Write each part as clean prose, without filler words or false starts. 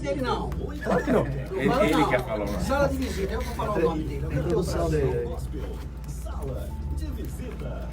dele, não. Claro que não. Ele quer falar o nome. Sala de visita, eu vou falar o nome dele. Introdução dele. Sala de visita.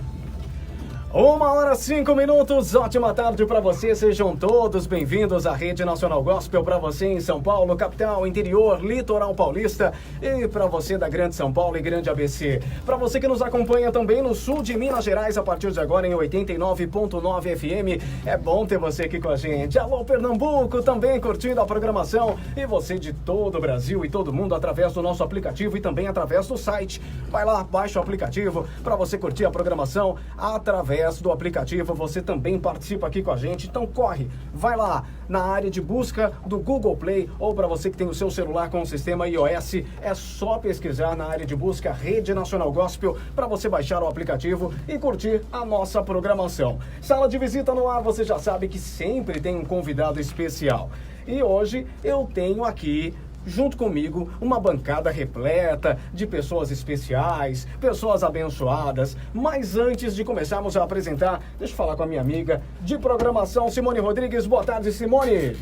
1h05, ótima tarde para você, sejam todos bem-vindos à Rede Nacional Gospel, para você em São Paulo, capital, interior, litoral paulista e para você da Grande São Paulo e Grande ABC. Para você que nos acompanha também no sul de Minas Gerais, a partir de agora em 89.9 FM, é bom ter você aqui com a gente. Alô Pernambuco, também curtindo a programação e você de todo o Brasil e todo mundo através do nosso aplicativo e também através do site. Vai lá, baixa o aplicativo para você curtir a programação através do aplicativo, você também participa aqui com a gente, então corre, vai lá na área de busca do Google Play ou para você que tem o seu celular com o sistema iOS, é só pesquisar na área de busca Rede Nacional Gospel para você baixar o aplicativo e curtir a nossa programação. Sala de visita no ar, você já sabe que sempre tem um convidado especial e hoje eu tenho aqui junto comigo, uma bancada repleta de pessoas especiais, pessoas abençoadas. Mas antes de começarmos a apresentar, deixa eu falar com a minha amiga de programação, Simone Rodrigues. Boa tarde, Simone.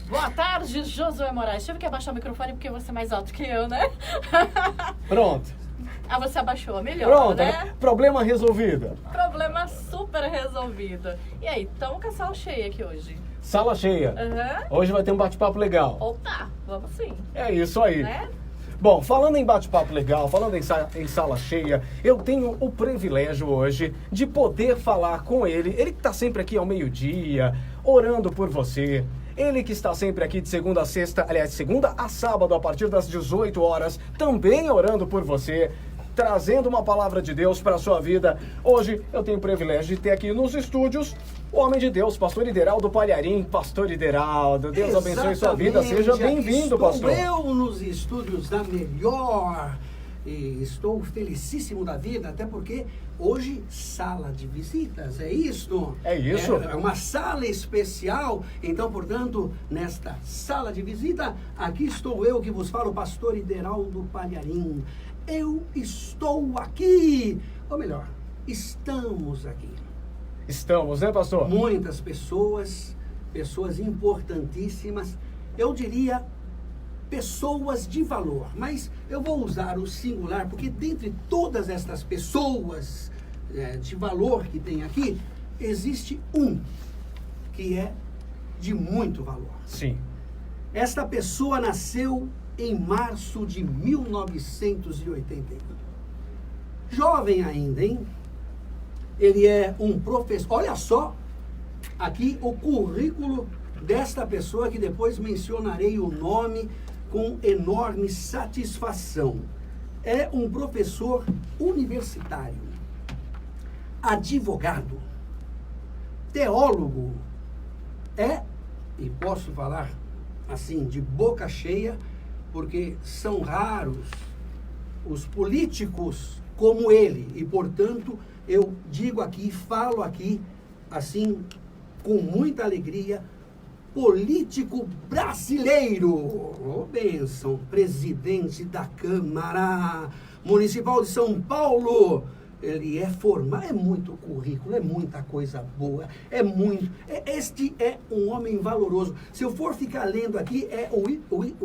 Boa tarde, Josué Moraes. Tive que abaixar o microfone porque você é mais alto que eu, né? Pronto. Ah, você abaixou, melhor, Pronto, né? Problema resolvido. Problema super resolvido. E aí, estamos com a sala cheia aqui hoje. Sala cheia. Uhum. Hoje vai ter um bate-papo legal. Opa, vamos sim. É isso aí. Né? Bom, falando em bate-papo legal, falando em sala cheia, eu tenho o privilégio hoje de poder falar com ele. Ele que está sempre aqui ao meio-dia, orando por você. Ele que está sempre aqui de segunda a sexta, aliás, de segunda a sábado, a partir das 18 horas, também orando por você, trazendo uma palavra de Deus para a sua vida. Hoje eu tenho o privilégio de ter aqui nos estúdios o homem de Deus, pastor Ideraldo Palharim. Pastor Ideraldo, Deus abençoe sua vida, seja bem-vindo, pastor. Estou eu nos estúdios da Melhor e estou felicíssimo da vida, até porque hoje sala de visitas, é isso? É isso. É uma sala especial, então, portanto, nesta sala de visita, aqui estou eu que vos falo, pastor Ideraldo Palharim. Eu estou aqui, ou melhor, estamos aqui. Estamos, né, pastor? Muitas pessoas importantíssimas, eu diria pessoas de valor, mas eu vou usar o singular, porque dentre todas estas pessoas de valor que tem aqui, existe um que é de muito valor. Sim. Esta pessoa nasceu em março de 1981. Jovem ainda, hein? Ele é um professor. Olha só, aqui o currículo desta pessoa, que depois mencionarei o nome com enorme satisfação. É um professor universitário, advogado, teólogo, e posso falar assim, de boca cheia, porque são raros os políticos como ele, e portanto eu digo aqui, falo aqui, assim, com muita alegria, político brasileiro, bênção, presidente da Câmara Municipal de São Paulo. Ele é formado, é muito currículo, é muita coisa boa, este é um homem valoroso. Se eu for ficar lendo aqui, é o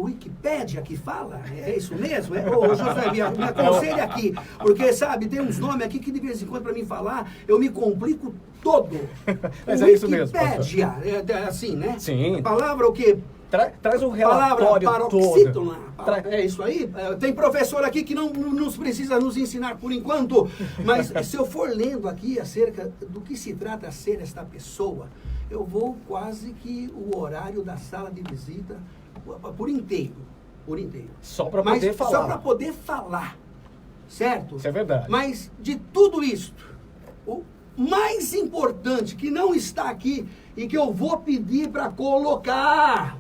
Wikipédia que fala, é isso mesmo? Ô, José, me aconselha aqui, porque, sabe, tem uns nomes aqui que de vez em quando para mim falar, eu me complico todo. Mas é isso mesmo, Wikipédia, assim, né? Sim. A palavra o quê? Traz o relatório todo. É isso aí. Tem professor aqui que não nos precisa nos ensinar por enquanto, mas se eu for lendo aqui acerca do que se trata ser esta pessoa, eu vou quase que o horário da sala de visita por inteiro. Só para poder falar. Só para poder falar, certo? Isso é verdade. Mas de tudo isto, o mais importante que não está aqui e que eu vou pedir para colocar...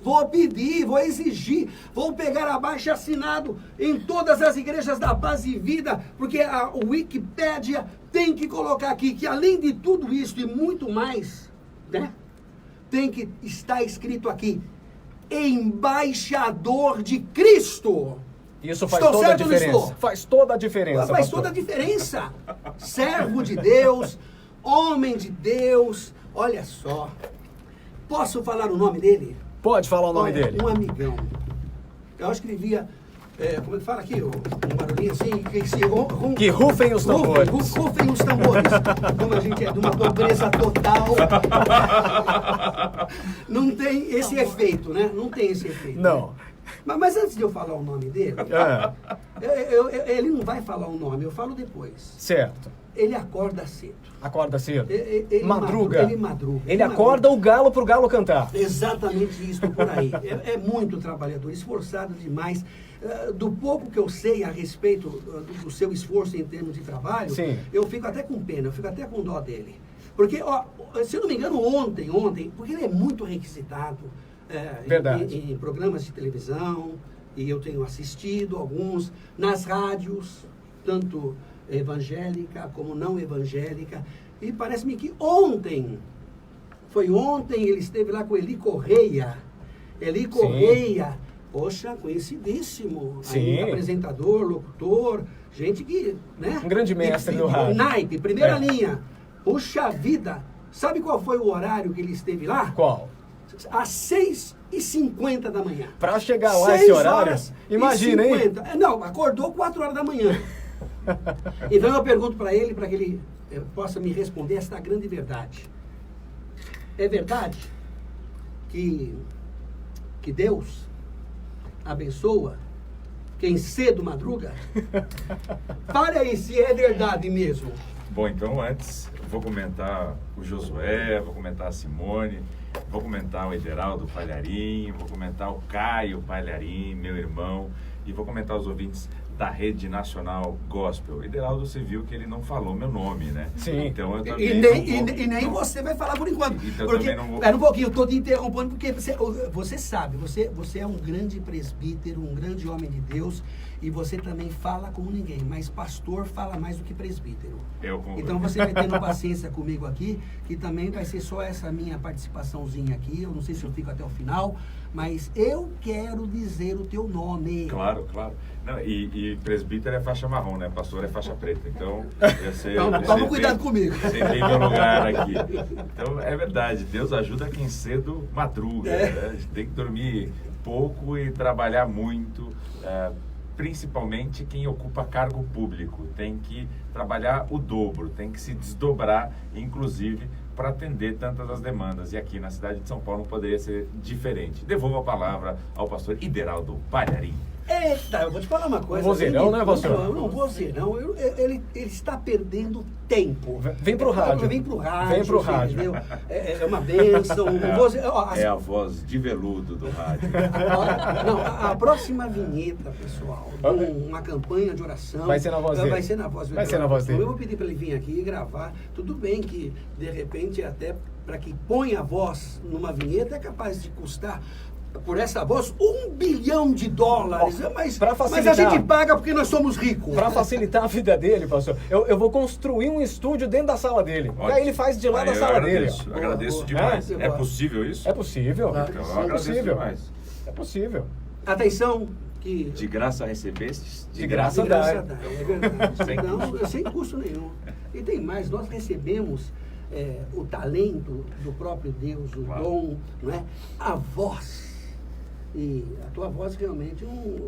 Vou pedir, vou exigir, vou pegar abaixo assinado em todas as igrejas da Paz e Vida, porque a Wikipédia tem que colocar aqui que além de tudo isso e muito mais, né, tem que estar escrito aqui, embaixador de Cristo. Isso faz toda a diferença. Faz toda a diferença. Faz toda a diferença. Servo de Deus, homem de Deus, olha só. Posso falar o nome dele? Pode falar o nome Olha, dele. Um amigão. Eu acho que ele via, como é que fala aqui, um barulhinho assim, Que rufem os tambores. Rufem os tambores. Como a gente é de uma pobreza total. Não tem esse efeito, né? Não tem esse efeito. Não. Mas antes de eu falar o nome dele, ele não vai falar o nome, eu falo depois. Certo. Ele acorda cedo. Acorda cedo. Ele Madruga. Ele madruga. Ele acorda o galo pro galo cantar. Exatamente isso por aí. É muito trabalhador, esforçado demais. Do pouco que eu sei a respeito do seu esforço em termos de trabalho, Sim. eu fico até com pena, eu fico até com dó dele. Porque, ó, se eu não me engano, ontem, porque ele é muito requisitado em programas de televisão, e eu tenho assistido alguns, nas rádios, tanto evangélica como não evangélica, e parece-me que ontem ele esteve lá com Eli Correia. Eli Correia, poxa, conhecidíssimo. Sim. Aí, apresentador, locutor, gente que, né? Um grande mestre do rádio. Naipe, primeira linha. Puxa vida, sabe qual foi o horário que ele esteve lá? Qual? Às 6h50 da manhã. Pra chegar lá esse horário, imagina, hein? Não, acordou 4 horas da manhã. Então eu pergunto para ele, para que ele possa me responder esta grande verdade. É verdade que Deus abençoa quem cedo madruga? Fale aí se é verdade mesmo. Bom, então antes vou comentar o Josué, vou comentar a Simone, vou comentar o Ederaldo Palharim, vou comentar o Caio Palharim, meu irmão, e vou comentar os ouvintes da Rede Nacional Gospel. Ederaldo, você viu que ele não falou meu nome, né? Sim. Então eu também E nem você vai falar por enquanto. Então, porque, também não vou... Pera um pouquinho, eu estou te interrompendo porque você sabe, você é um grande presbítero, um grande homem de Deus, e você também fala como ninguém, mas pastor fala mais do que presbítero. Então você vai tendo paciência comigo aqui, que também vai ser só essa minha participaçãozinha aqui, eu não sei se eu fico até o final, mas eu quero dizer o teu nome. Claro, claro. Não, e presbítero é faixa marrom, né? Pastor é faixa preta. Então, eu sei. Toma cuidado comigo. Você tem meu lugar aqui. Então, é verdade. Deus ajuda quem cedo madruga. Né? A gente tem que dormir pouco e trabalhar muito. Principalmente quem ocupa cargo público. Tem que trabalhar o dobro, tem que se desdobrar, inclusive, para atender tantas as demandas. E aqui na cidade de São Paulo não poderia ser diferente. Devolvo a palavra ao pastor Ederaldo Palharim. Eita, eu vou te falar uma coisa. Vozeirão, né, pastor? Não, vozeirão. Ele está perdendo tempo. Vem pro rádio. Vem pro rádio. Vem pro rádio. Entendeu? É uma bênção. É a voz de veludo do rádio. A próxima vinheta, pessoal, uma campanha de oração. Vai ser na voz dele. Vai ser na voz dele. Vai ser na voz dele. Eu vou pedir para ele vir aqui e gravar. Tudo bem que, de repente, até para que ponha a voz numa vinheta, é capaz de custar... Por essa voz, $1 bilhão. Mas a gente paga porque nós somos ricos. Para facilitar a vida dele, pastor, eu vou construir um estúdio dentro da sala dele. Ótimo. Aí ele faz de lá da sala dele. Eu agradeço demais. É possível isso? É possível. Então, eu agradeço demais. É possível. Atenção, que... De graça recebestes, de graça dá. É verdade. Sem custo. Sem custo nenhum. E tem mais, nós recebemos o talento do próprio Deus, o dom, não é? A voz. E a tua voz realmente,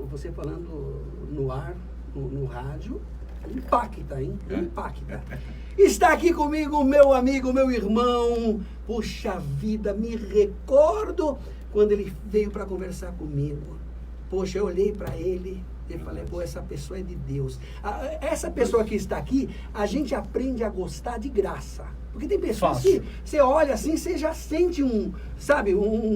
você falando no ar, no rádio, impacta, hein? Impacta. Está aqui comigo meu amigo, meu irmão. Puxa vida, me recordo quando ele veio para conversar comigo. Poxa, eu olhei para ele e falei, pô, essa pessoa é de Deus. Essa pessoa que está aqui, a gente aprende a gostar de graça. Porque tem pessoas que você olha assim, você já sente um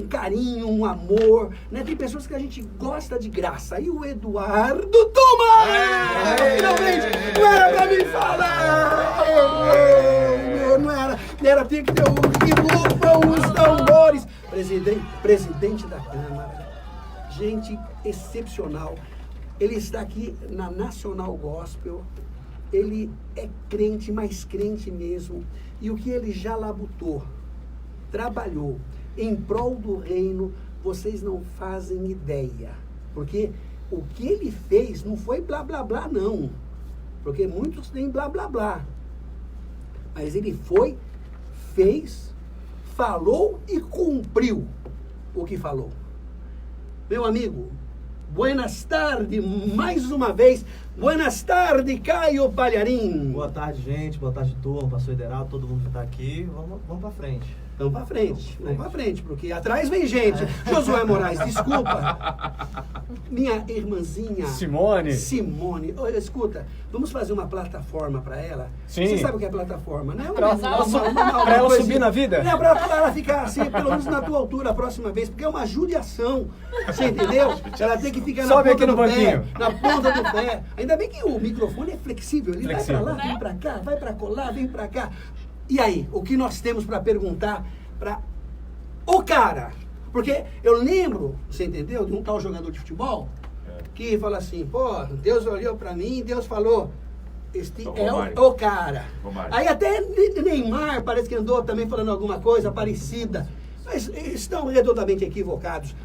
carinho, um amor, né? Tem pessoas que a gente gosta de graça. E o Eduardo Tomás! Finalmente! Não era pra me falar! Não era, tinha que ter que rufam os tambores! Presidente da Câmara, gente excepcional. Ele está aqui na Nacional Gospel. Ele é crente, mas crente mesmo. E o que ele já labutou, trabalhou em prol do reino, vocês não fazem ideia. Porque o que ele fez não foi blá, blá, blá, não. Porque muitos têm blá, blá, blá. Mas ele foi, fez, falou e cumpriu. o que falou. Meu amigo, buenas tardes, mais uma vez. Buenas tardes, Caio Palharim. Boa tarde, gente. Boa tarde, turma, pastor Ideraldo, todo mundo que está aqui. Vamos para frente. Vamos para frente, porque atrás vem gente. Josué Moraes, desculpa. Minha irmãzinha Simone. Olha, escuta, vamos fazer uma plataforma para ela? Sim. Você sabe o que é plataforma, né? Pra ela subir na vida? É, para ela ficar assim, pelo menos na tua altura a próxima vez, porque é uma judiação, você entendeu? Ela tem que ficar na ponta do pé, na ponta do pé. Ainda bem que o microfone é flexível, ele vai para lá, vem para cá, vai para colar, vem para cá. E aí, o que nós temos para perguntar para o cara? Porque eu lembro, você entendeu, de um tal jogador de futebol que fala assim, pô, Deus olhou para mim e Deus falou, este é o cara. Aí até Neymar parece que andou também falando alguma coisa parecida, mas estão redondamente equivocados.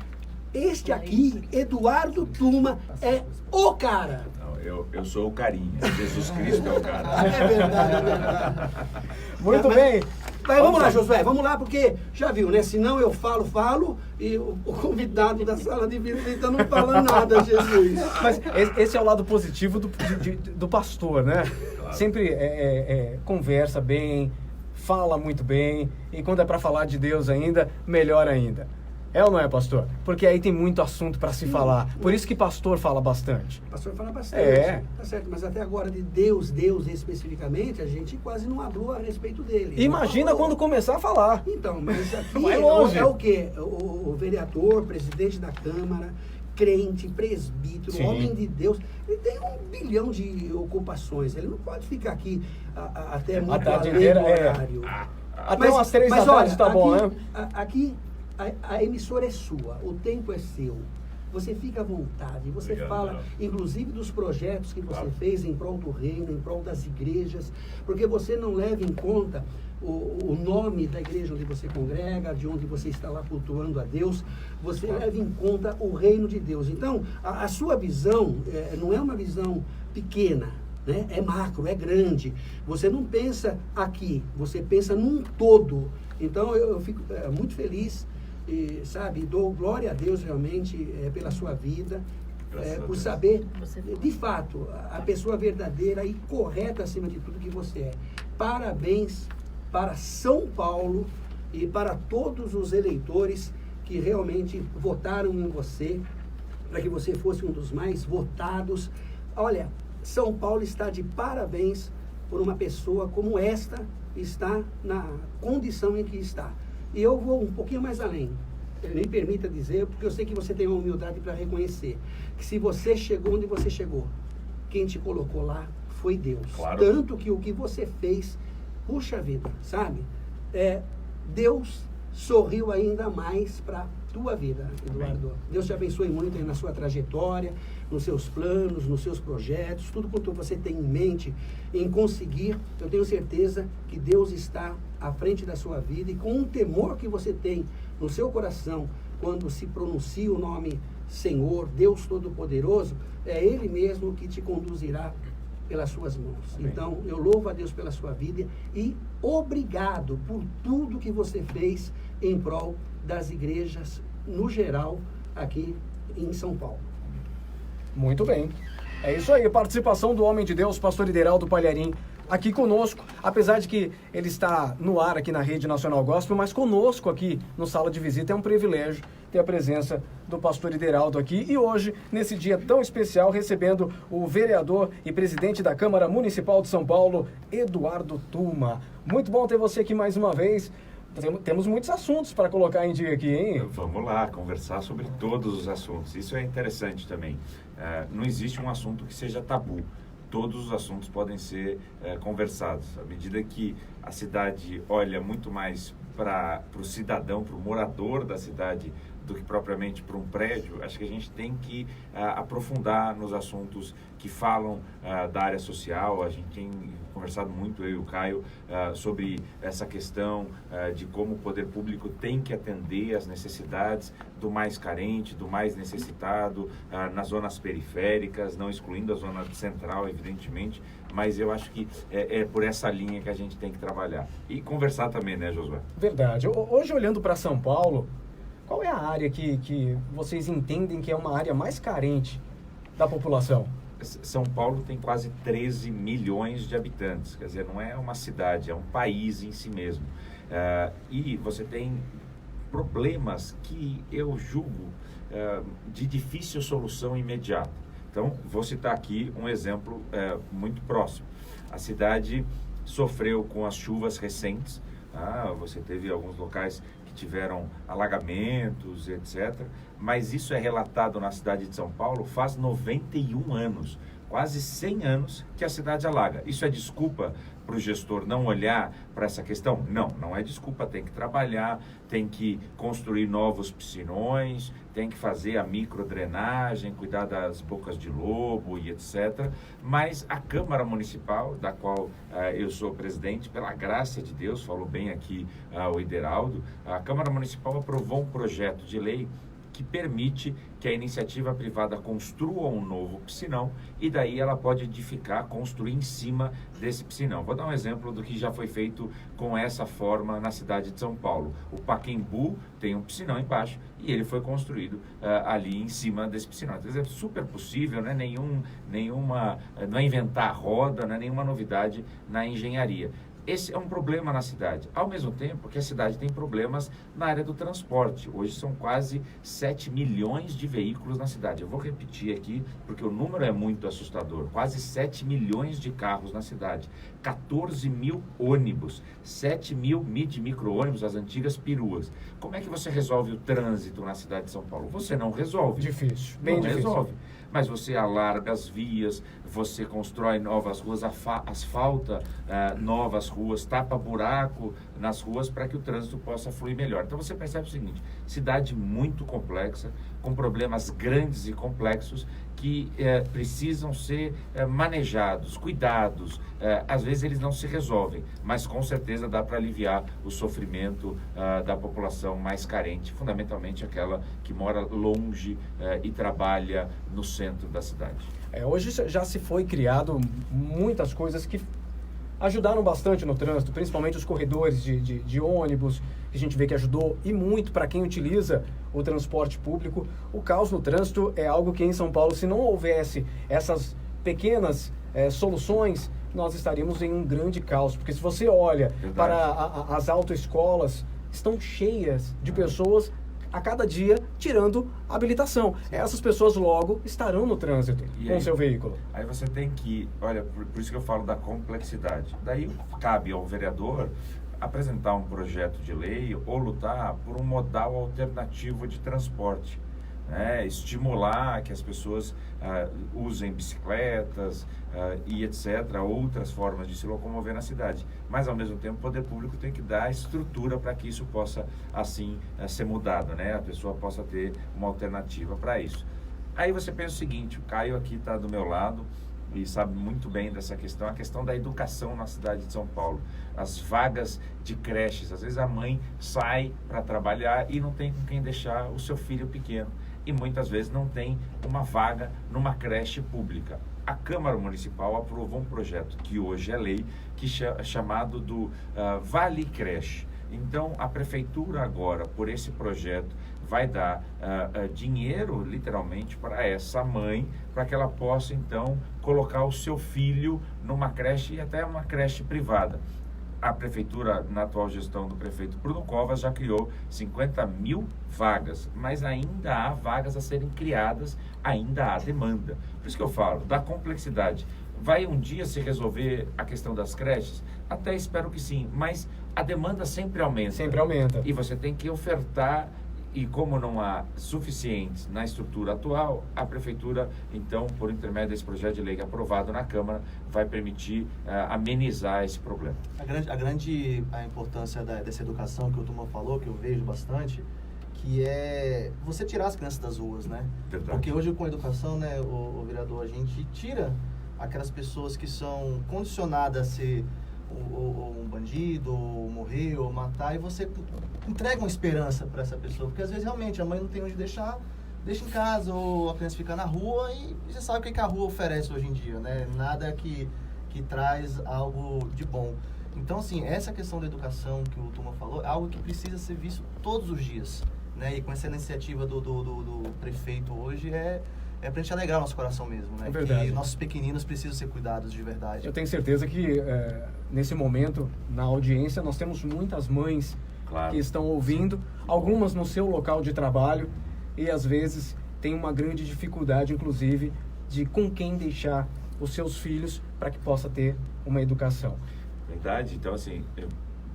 Este aqui, Eduardo Tuma, é o cara. Eu sou o carinha. Jesus Cristo é o cara. É verdade. Muito bem. Mas vamos lá, Josué, vamos lá, porque já viu, né? Senão eu falo, e o convidado da sala de visita não fala nada, Jesus. Mas esse é o lado positivo do pastor, né? Claro. Sempre conversa bem, fala muito bem, e quando é para falar de Deus ainda, melhor ainda. É ou não é, pastor? Porque aí tem muito assunto para se falar. Por isso que pastor fala bastante. Pastor fala bastante. Tá certo, mas até agora de Deus especificamente, a gente quase não hablou a respeito dele. Imagina quando começar a falar. Então, mas aqui vai longe. É o quê? O vereador, presidente da Câmara, crente, presbítero, Sim. homem de Deus, ele tem 1 bilhão de ocupações. Ele não pode ficar aqui até muito além do horário. Até umas 3 da tarde tá bom, né? Aqui a emissora é sua, o tempo é seu. Você fica à vontade, você fala, inclusive, dos projetos que você fez em prol do reino, em prol das igrejas, porque você não leva em conta o nome da igreja onde você congrega, de onde você está lá cultuando a Deus, você leva em conta o reino de Deus. Então, a sua visão não é uma visão pequena, né? É macro, é grande. Você não pensa aqui, você pensa num todo. Então, eu fico muito feliz. E, sabe, dou glória a Deus realmente pela sua vida, por saber, de fato, a pessoa verdadeira e correta acima de tudo que você é. Parabéns para São Paulo e para todos os eleitores que realmente votaram em você, para que você fosse um dos mais votados. Olha, São Paulo está de parabéns por uma pessoa como esta está na condição em que está. E eu vou um pouquinho mais além. Me permita dizer, porque eu sei que você tem uma humildade para reconhecer, que se você chegou onde você chegou, quem te colocou lá foi Deus. Claro. Tanto que o que você fez, puxa vida, sabe? Deus sorriu ainda mais para a tua vida, Eduardo. Amém. Deus te abençoe muito aí na sua trajetória, nos seus planos, nos seus projetos, tudo quanto você tem em mente em conseguir. Eu tenho certeza que Deus está à frente da sua vida, e com um temor que você tem no seu coração quando se pronuncia o nome Senhor, Deus Todo-Poderoso, é Ele mesmo que te conduzirá pelas suas mãos. Amém. Então, eu louvo a Deus pela sua vida e obrigado por tudo que você fez em prol das igrejas no geral aqui em São Paulo. Muito bem. É isso aí, participação do homem de Deus, pastor Ideraldo Palharim, aqui conosco, apesar de que ele está no ar aqui na Rede Nacional Gospel, mas conosco aqui no Sala de Visita é um privilégio ter a presença do pastor Ideraldo aqui, e hoje, nesse dia tão especial, recebendo o vereador e presidente da Câmara Municipal de São Paulo, Eduardo Tuma. Muito bom ter você aqui mais uma vez. Temos muitos assuntos para colocar em dia aqui, hein? Vamos lá, conversar sobre todos os assuntos. Isso é interessante também. Não existe um assunto que seja tabu. Todos os assuntos podem ser conversados. À medida que a cidade olha muito mais para o cidadão, para o morador da cidade, do que propriamente para um prédio, acho que a gente tem que aprofundar nos assuntos que falam da área social. A gente tem conversado muito, eu e o Caio, sobre essa questão de como o poder público tem que atender às necessidades do mais carente, do mais necessitado, nas zonas periféricas, não excluindo a zona central, evidentemente, mas eu acho que é por essa linha que a gente tem que trabalhar. E conversar também, né, Josué? Verdade. Hoje, olhando para São Paulo, qual é a área que vocês entendem que é uma área mais carente da população? São Paulo tem quase 13 milhões de habitantes, quer dizer, não é uma cidade, é um país em si mesmo. E você tem problemas que eu julgo de difícil solução imediata. Então, vou citar aqui um exemplo muito próximo. A cidade sofreu com as chuvas recentes, você teve alguns locais que tiveram alagamentos, etc. Mas isso é relatado na cidade de São Paulo faz 91 anos, quase 100 anos que a cidade alaga. Isso é desculpa para o gestor não olhar para essa questão? Não, não é desculpa. Tem que trabalhar, tem que construir novos piscinões, tem que fazer a microdrenagem, cuidar das bocas de lobo e etc. Mas a Câmara Municipal, da qual eu sou presidente, pela graça de Deus, falou bem aqui o Ideraldo, a Câmara Municipal aprovou um projeto de lei que permite que a iniciativa privada construa um novo piscinão e daí ela pode edificar, construir em cima desse piscinão. Vou dar um exemplo do que já foi feito com essa forma na cidade de São Paulo. O Pacaembu tem um piscinão embaixo e ele foi construído ali em cima desse piscinão. Então, é super possível, né? Não é inventar a roda, não é nenhuma novidade na engenharia. Esse é um problema na cidade, ao mesmo tempo que a cidade tem problemas na área do transporte. Hoje são quase 7 milhões de veículos na cidade. Eu vou repetir aqui, porque o número é muito assustador. Quase 7 milhões de carros na cidade, 14 mil ônibus, 7 mil micro-ônibus, as antigas peruas. Como é que você resolve o trânsito na cidade de São Paulo? Você não resolve. Difícil, bem não difícil. Resolve. Mas você alarga as vias, você constrói novas ruas, asfalta novas ruas, tapa buraco nas ruas para que o trânsito possa fluir melhor. Então você percebe o seguinte, cidade muito complexa, com problemas grandes e complexos que precisam ser manejados, cuidados. Às vezes eles não se resolvem, mas com certeza dá para aliviar o sofrimento da população mais carente, fundamentalmente aquela que mora longe e trabalha no centro da cidade. Hoje já se foi criado muitas coisas que ajudaram bastante no trânsito, principalmente os corredores de ônibus, que a gente vê que ajudou e muito para quem utiliza o transporte público. O caos no trânsito é algo que em São Paulo, se não houvesse essas pequenas soluções, nós estaríamos em um grande caos. Porque se você olha para as autoescolas, estão cheias de pessoas a cada dia tirando a habilitação. Essas pessoas logo estarão no trânsito com o seu veículo. Aí você tem que, olha, por isso que eu falo da complexidade. Daí cabe ao vereador apresentar um projeto de lei ou lutar por um modal alternativo de transporte. Estimular que as pessoas usem bicicletas e etc., outras formas de se locomover na cidade. Mas, ao mesmo tempo, o poder público tem que dar estrutura para que isso possa, assim, ser mudado, né? A pessoa possa ter uma alternativa para isso. Aí você pensa o seguinte, o Caio aqui está do meu lado e sabe muito bem dessa questão, a questão da educação na cidade de São Paulo. As vagas de creches, às vezes a mãe sai para trabalhar e não tem com quem deixar o seu filho pequeno. E muitas vezes não tem uma vaga numa creche pública. A Câmara Municipal aprovou um projeto que hoje é lei, que é chamado do Vale Creche. Então, a Prefeitura agora, por esse projeto, vai dar dinheiro, literalmente, para essa mãe, para que ela possa, então, colocar o seu filho numa creche e até uma creche privada. A Prefeitura, na atual gestão do prefeito Bruno Covas, já criou 50 mil vagas, mas ainda há vagas a serem criadas, ainda há demanda. Por isso que eu falo, da complexidade. Vai um dia se resolver a questão das creches? Até espero que sim, mas a demanda sempre aumenta. Sempre aumenta. E você tem que ofertar, e como não há suficientes na estrutura atual, a Prefeitura, então, por intermédio desse projeto de lei aprovado na Câmara, vai permitir amenizar esse problema. A importância dessa educação que o Tuma falou, que eu vejo bastante, que é você tirar as crianças das ruas, né? Verdade. Porque hoje com a educação, né, o vereador, a gente tira aquelas pessoas que são condicionadas a ser ou um bandido, ou morrer, ou matar, e você entrega uma esperança para essa pessoa, porque às vezes realmente a mãe não tem onde deixar, deixa em casa, ou a criança fica na rua, e você sabe o que a rua oferece hoje em dia, né? Nada que traz algo de bom. Então, assim, essa questão da educação que o Tuma falou é algo que precisa ser visto todos os dias. né? E com essa iniciativa do prefeito hoje é pra gente alegrar o nosso coração mesmo, né? É verdade. Que nossos pequeninos precisam ser cuidados de verdade. Eu tenho certeza que nesse momento, na audiência, nós temos muitas mães Claro. que estão ouvindo, algumas no seu local de trabalho e às vezes tem uma grande dificuldade, inclusive, de com quem deixar os seus filhos para que possa ter uma educação. Verdade? Então, assim,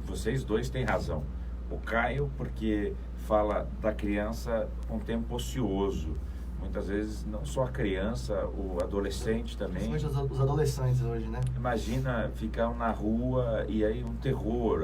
vocês dois têm razão. O Caio, porque fala da criança com tempo ocioso. Muitas vezes, não só a criança, o adolescente também. Principalmente os adolescentes hoje, né? Imagina ficar na rua e aí um terror,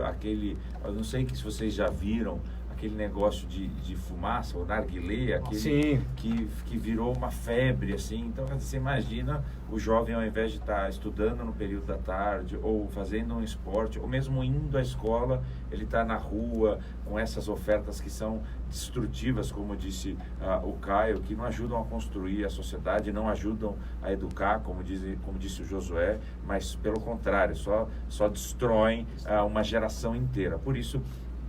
eu não sei se vocês já viram, aquele negócio de fumaça, o narguilé, Sim. que virou uma febre, assim. Então, você imagina o jovem, ao invés de estar estudando no período da tarde, ou fazendo um esporte, ou mesmo indo à escola, ele está na rua com essas ofertas que são destrutivas, como disse o Caio, que não ajudam a construir a sociedade, não ajudam a educar, como disse o Josué, mas, pelo contrário, só destroem uma geração inteira. Por isso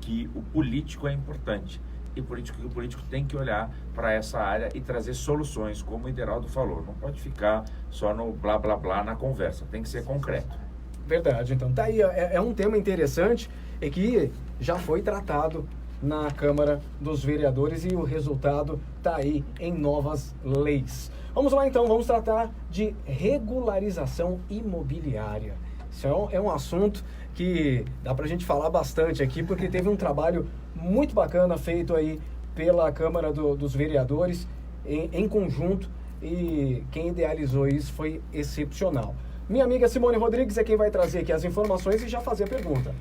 que o político é importante e por isso que o político tem que olhar para essa área e trazer soluções, como o Ideraldo falou. Não pode ficar só no blá blá blá na conversa, tem que ser concreto. Verdade, então tá aí, é um tema interessante e que já foi tratado na Câmara dos Vereadores e o resultado tá aí em novas leis. Vamos lá então, vamos tratar de regularização imobiliária. Isso é um assunto que dá pra gente falar bastante aqui, porque teve um trabalho muito bacana feito aí pela Câmara dos Vereadores em conjunto, e quem idealizou isso foi excepcional. Minha amiga Simone Rodrigues é quem vai trazer aqui as informações e já fazer a pergunta.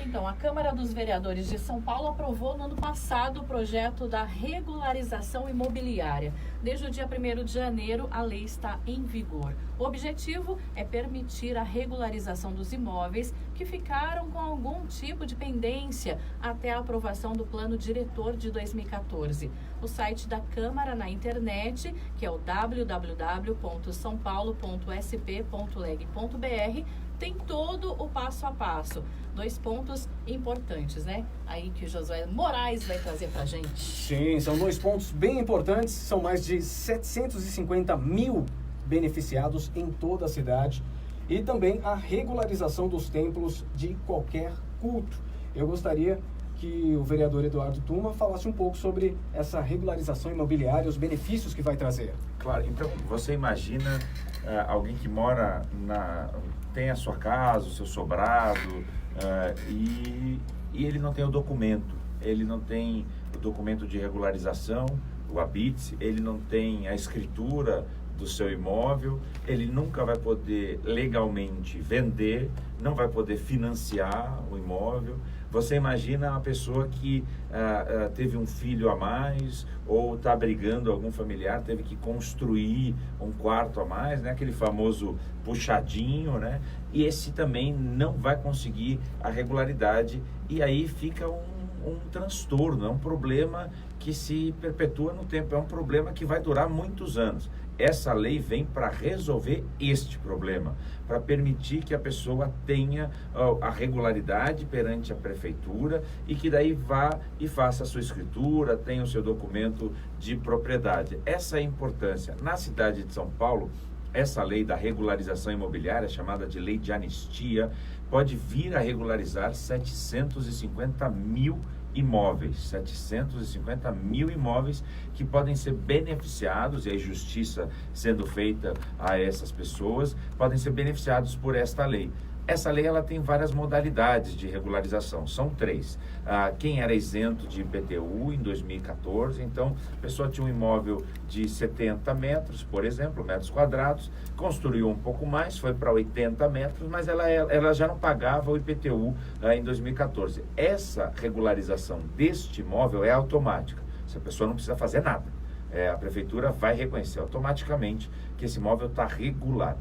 Então, a Câmara dos Vereadores de São Paulo aprovou no ano passado o projeto da regularização imobiliária. Desde o dia 1º de janeiro, a lei está em vigor. O objetivo é permitir a regularização dos imóveis que ficaram com algum tipo de pendência até a aprovação do Plano Diretor de 2014. O site da Câmara na internet, que é o www.saopaulo.sp.leg.br, tem todo o passo a passo. 2 pontos importantes, né? Aí que o Josué Moraes vai trazer pra gente. Sim, são 2 pontos bem importantes. São mais de 750 mil beneficiados em toda a cidade. E também a regularização dos templos de qualquer culto. Eu gostaria que o vereador Eduardo Tuma falasse um pouco sobre essa regularização imobiliária, os benefícios que vai trazer. Claro, então você imagina alguém que mora tem a sua casa, o seu sobrado, e ele não tem o documento, ele não tem o documento de regularização, o habite, ele não tem a escritura do seu imóvel, ele nunca vai poder legalmente vender, não vai poder financiar o imóvel. Você imagina uma pessoa que teve um filho a mais ou está abrigando algum familiar, teve que construir um quarto a mais, né? Aquele famoso puxadinho, né? E esse também não vai conseguir a regularidade e aí fica um transtorno, é um problema que se perpetua no tempo, é um problema que vai durar muitos anos. Essa lei vem para resolver este problema, para permitir que a pessoa tenha a regularidade perante a prefeitura e que daí vá e faça a sua escritura, tenha o seu documento de propriedade. Essa é a importância. Na cidade de São Paulo, essa lei da regularização imobiliária, chamada de lei de anistia, pode vir a regularizar 750 mil imóveis, 750 mil imóveis que podem ser beneficiados, e a justiça sendo feita a essas pessoas, podem ser beneficiados por esta lei. Essa lei ela tem várias modalidades de regularização, são 3. Quem era isento de IPTU em 2014, então a pessoa tinha um imóvel de 70 metros, por exemplo, metros quadrados, construiu um pouco mais, foi para 80 metros, mas ela já não pagava o IPTU em 2014. Essa regularização deste imóvel é automática, essa pessoa não precisa fazer nada. A prefeitura vai reconhecer automaticamente que esse imóvel está regular.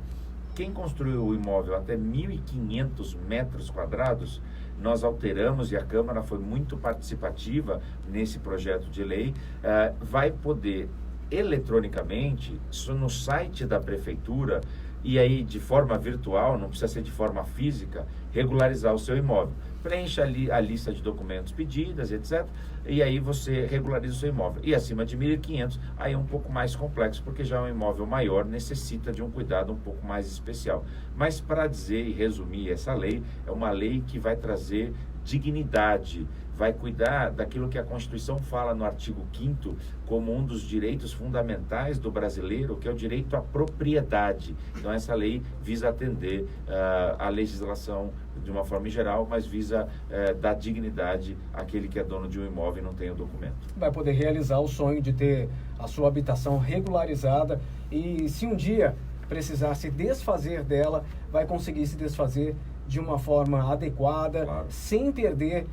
Quem construiu o imóvel até 1.500 metros quadrados, nós alteramos, e a Câmara foi muito participativa nesse projeto de lei, vai poder eletronicamente, no site da prefeitura, e aí de forma virtual, não precisa ser de forma física, regularizar o seu imóvel. preenche ali a lista de documentos pedidas, etc. E aí você regulariza o seu imóvel. E acima de 1.500, aí é um pouco mais complexo, porque já é um imóvel maior, necessita de um cuidado um pouco mais especial. Mas para dizer e resumir, essa lei é uma lei que vai trazer dignidade, vai cuidar daquilo que a Constituição fala no artigo 5º como um dos direitos fundamentais do brasileiro, que é o direito à propriedade. Então essa lei visa atender a legislação de uma forma geral, mas visa dar dignidade àquele que é dono de um imóvel e não tem o documento. Vai poder realizar o sonho de ter a sua habitação regularizada e se um dia precisar se desfazer dela, vai conseguir se desfazer de uma forma adequada, claro, sem perder,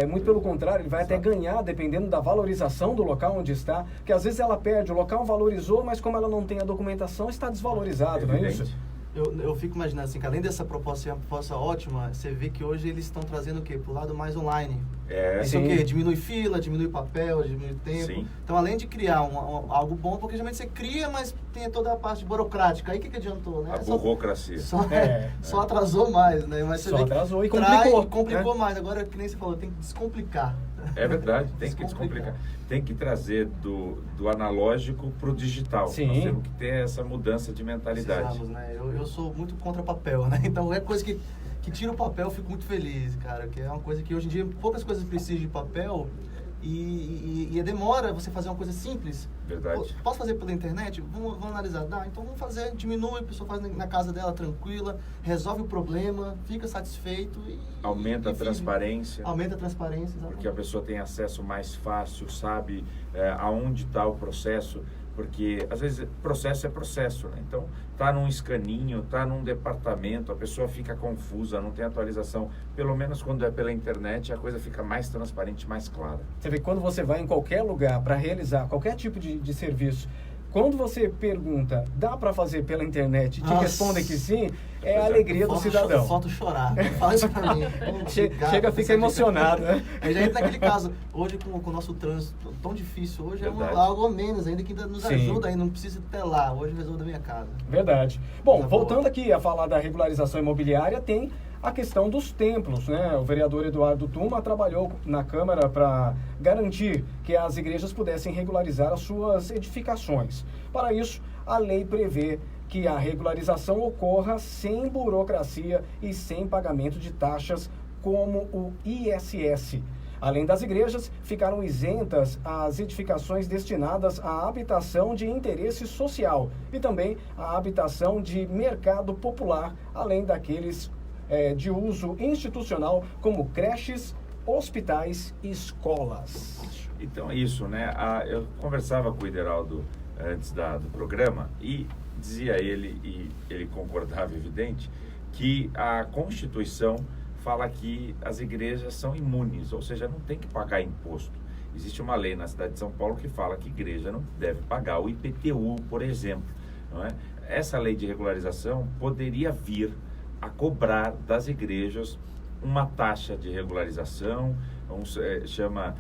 muito pelo contrário, ele vai até ganhar, dependendo da valorização do local onde está, que às vezes ela perde, o local valorizou, mas como ela não tem a documentação, está desvalorizado, não é isso? Eu fico imaginando assim, que além dessa proposta ser uma proposta ótima, você vê que hoje eles estão trazendo o quê? Pro lado mais online. Isso o quê? Diminui fila, diminui papel, diminui tempo. Sim. Então, além de criar algo bom, porque geralmente você cria, mas tem toda a parte burocrática. Aí o que adiantou, né? A burocracia. Só atrasou mais, né? Mas você só vê atrasou que e complicou mais. Agora, que nem você falou, tem que descomplicar. É verdade, tem que descomplicar. Tem que trazer do analógico para o digital. Sim. Nós temos que ter essa mudança de mentalidade. Precisamos, né? Eu sou muito contra papel, né? Então, é coisa que tira o papel, eu fico muito feliz, cara. Que é uma coisa que hoje em dia poucas coisas precisam de papel e demora você fazer uma coisa simples. Verdade. Posso fazer pela internet? Vamos analisar. Dá, então vamos fazer, diminui, a pessoa faz na casa dela tranquila, resolve o problema, fica satisfeito e aumenta a transparência. Aumenta a transparência, exatamente. Porque a pessoa tem acesso mais fácil, sabe aonde está o processo, porque às vezes processo é processo, né? Então tá num escaninho, tá num departamento, a pessoa fica confusa, não tem atualização. Pelo menos quando é pela internet, a coisa fica mais transparente, mais clara. Você vê que quando você vai em qualquer lugar para realizar qualquer tipo de serviço, quando você pergunta, dá para fazer pela internet, te respondem que sim, é a alegria do cidadão. Falta chorar, fala isso pra mim. Chega, fica emocionado, né? A gente entra naquele caso, hoje com o nosso trânsito tão difícil, hoje é algo a menos ainda, que ainda nos ajuda, ainda não precisa ir até lá, hoje resolve da minha casa. Verdade. Bom, voltando aqui a falar da regularização imobiliária, tem a questão dos templos, né? O vereador Eduardo Tuma trabalhou na Câmara para garantir que as igrejas pudessem regularizar as suas edificações. Para isso, a lei prevê que a regularização ocorra sem burocracia e sem pagamento de taxas como o ISS. Além das igrejas, ficaram isentas as edificações destinadas à habitação de interesse social e também à habitação de mercado popular, além daqueles de uso institucional, como creches, hospitais e escolas. Então é isso, né? Eu conversava com o Ideraldo antes do programa e dizia ele, e ele concordava, evidente, que a Constituição fala que as igrejas são imunes, ou seja, não tem que pagar imposto. Existe uma lei na cidade de São Paulo que fala que a igreja não deve pagar o IPTU, por exemplo. Não é? Essa lei de regularização poderia vir a cobrar das igrejas uma taxa de regularização, chama